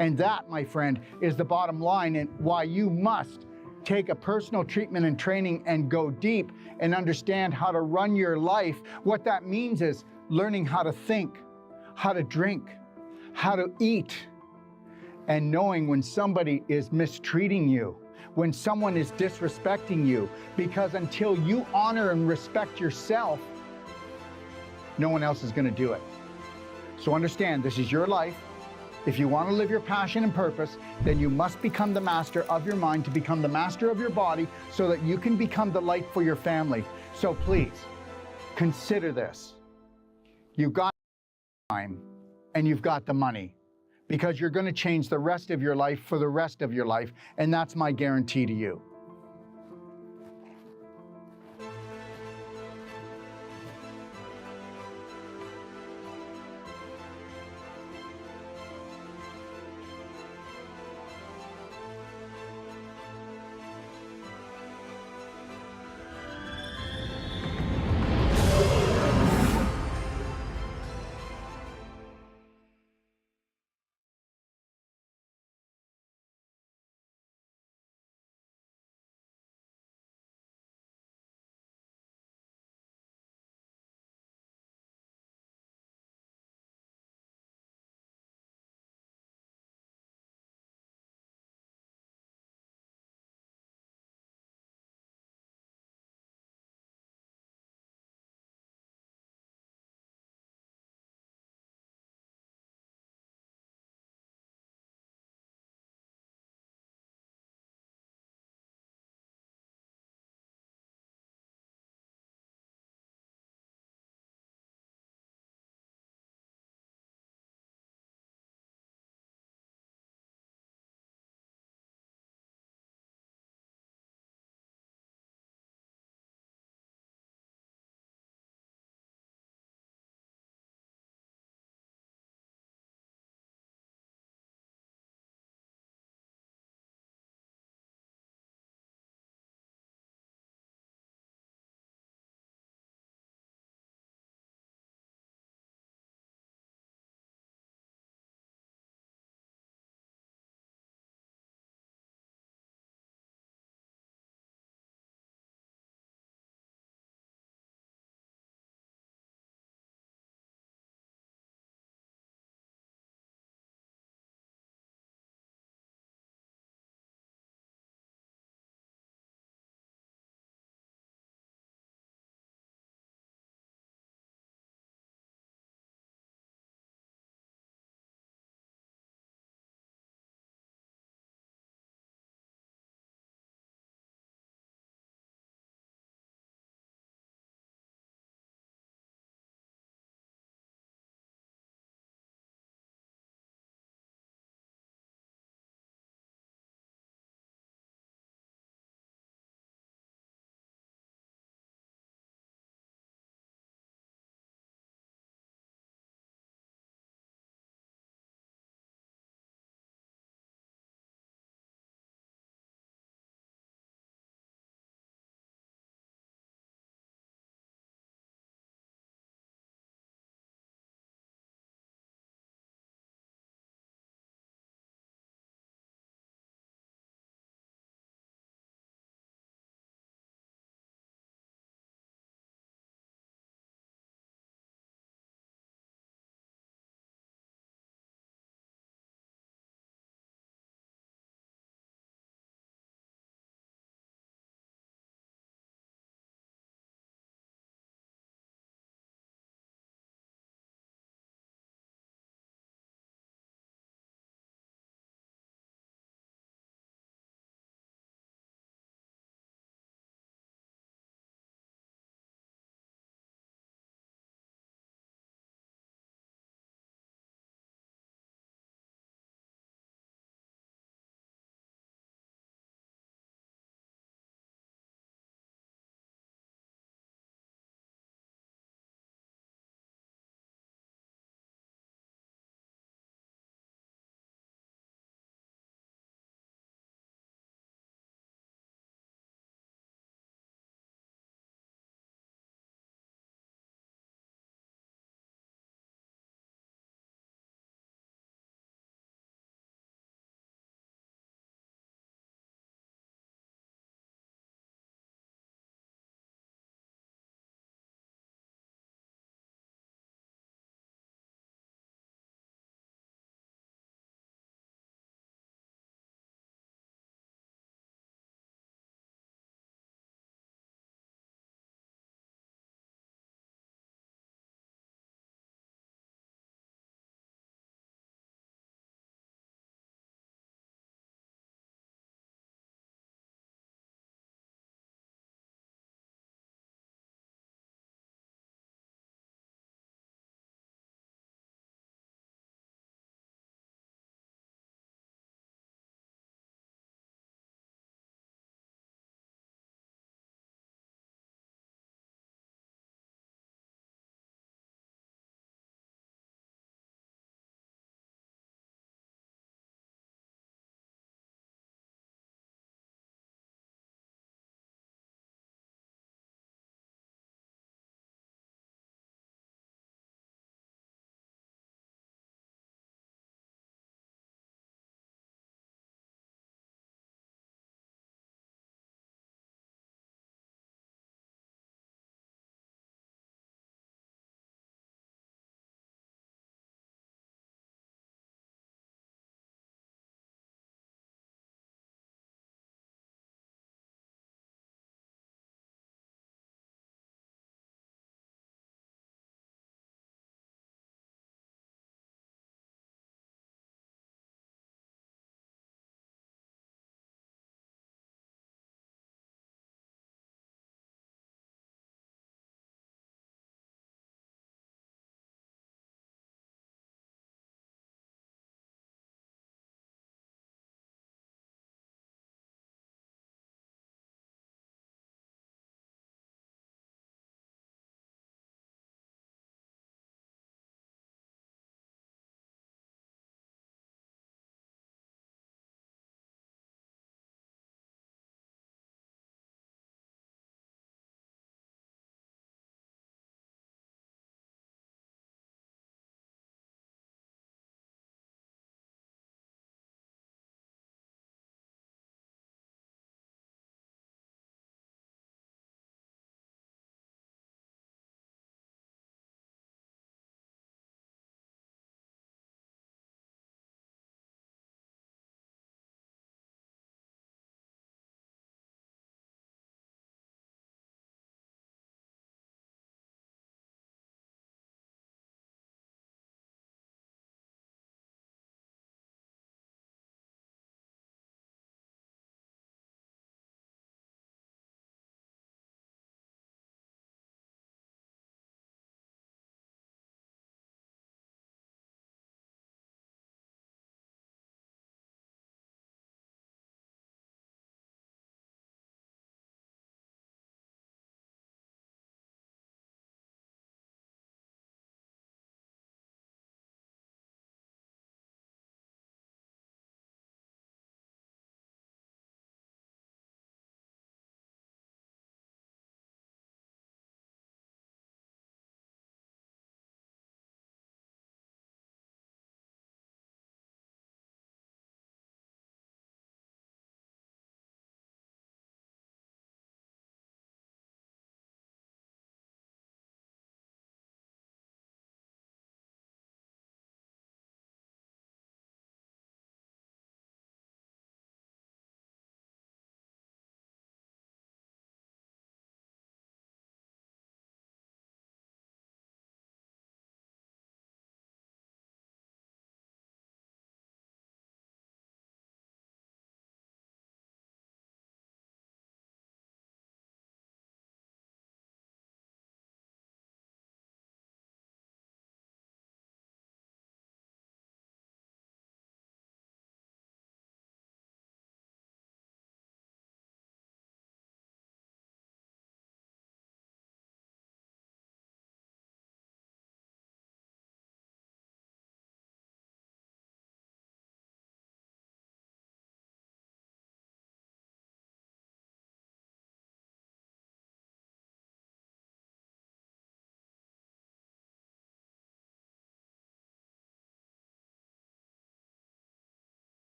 And that, my friend, is the bottom line, and why you must take a personal treatment and training and go deep and understand how to run your life. What that means is learning how to think, how to drink, how to eat, and knowing when somebody is mistreating you, when someone is disrespecting you, because until you honor and respect yourself, no one else is going to do it. So understand, this is your life. If you want to live your passion and purpose, then you must become the master of your mind to become the master of your body so that you can become the light for your family. So please, consider this. You've got time and you've got the money, because you're going to change the rest of your life for the rest of your life, and that's my guarantee to you.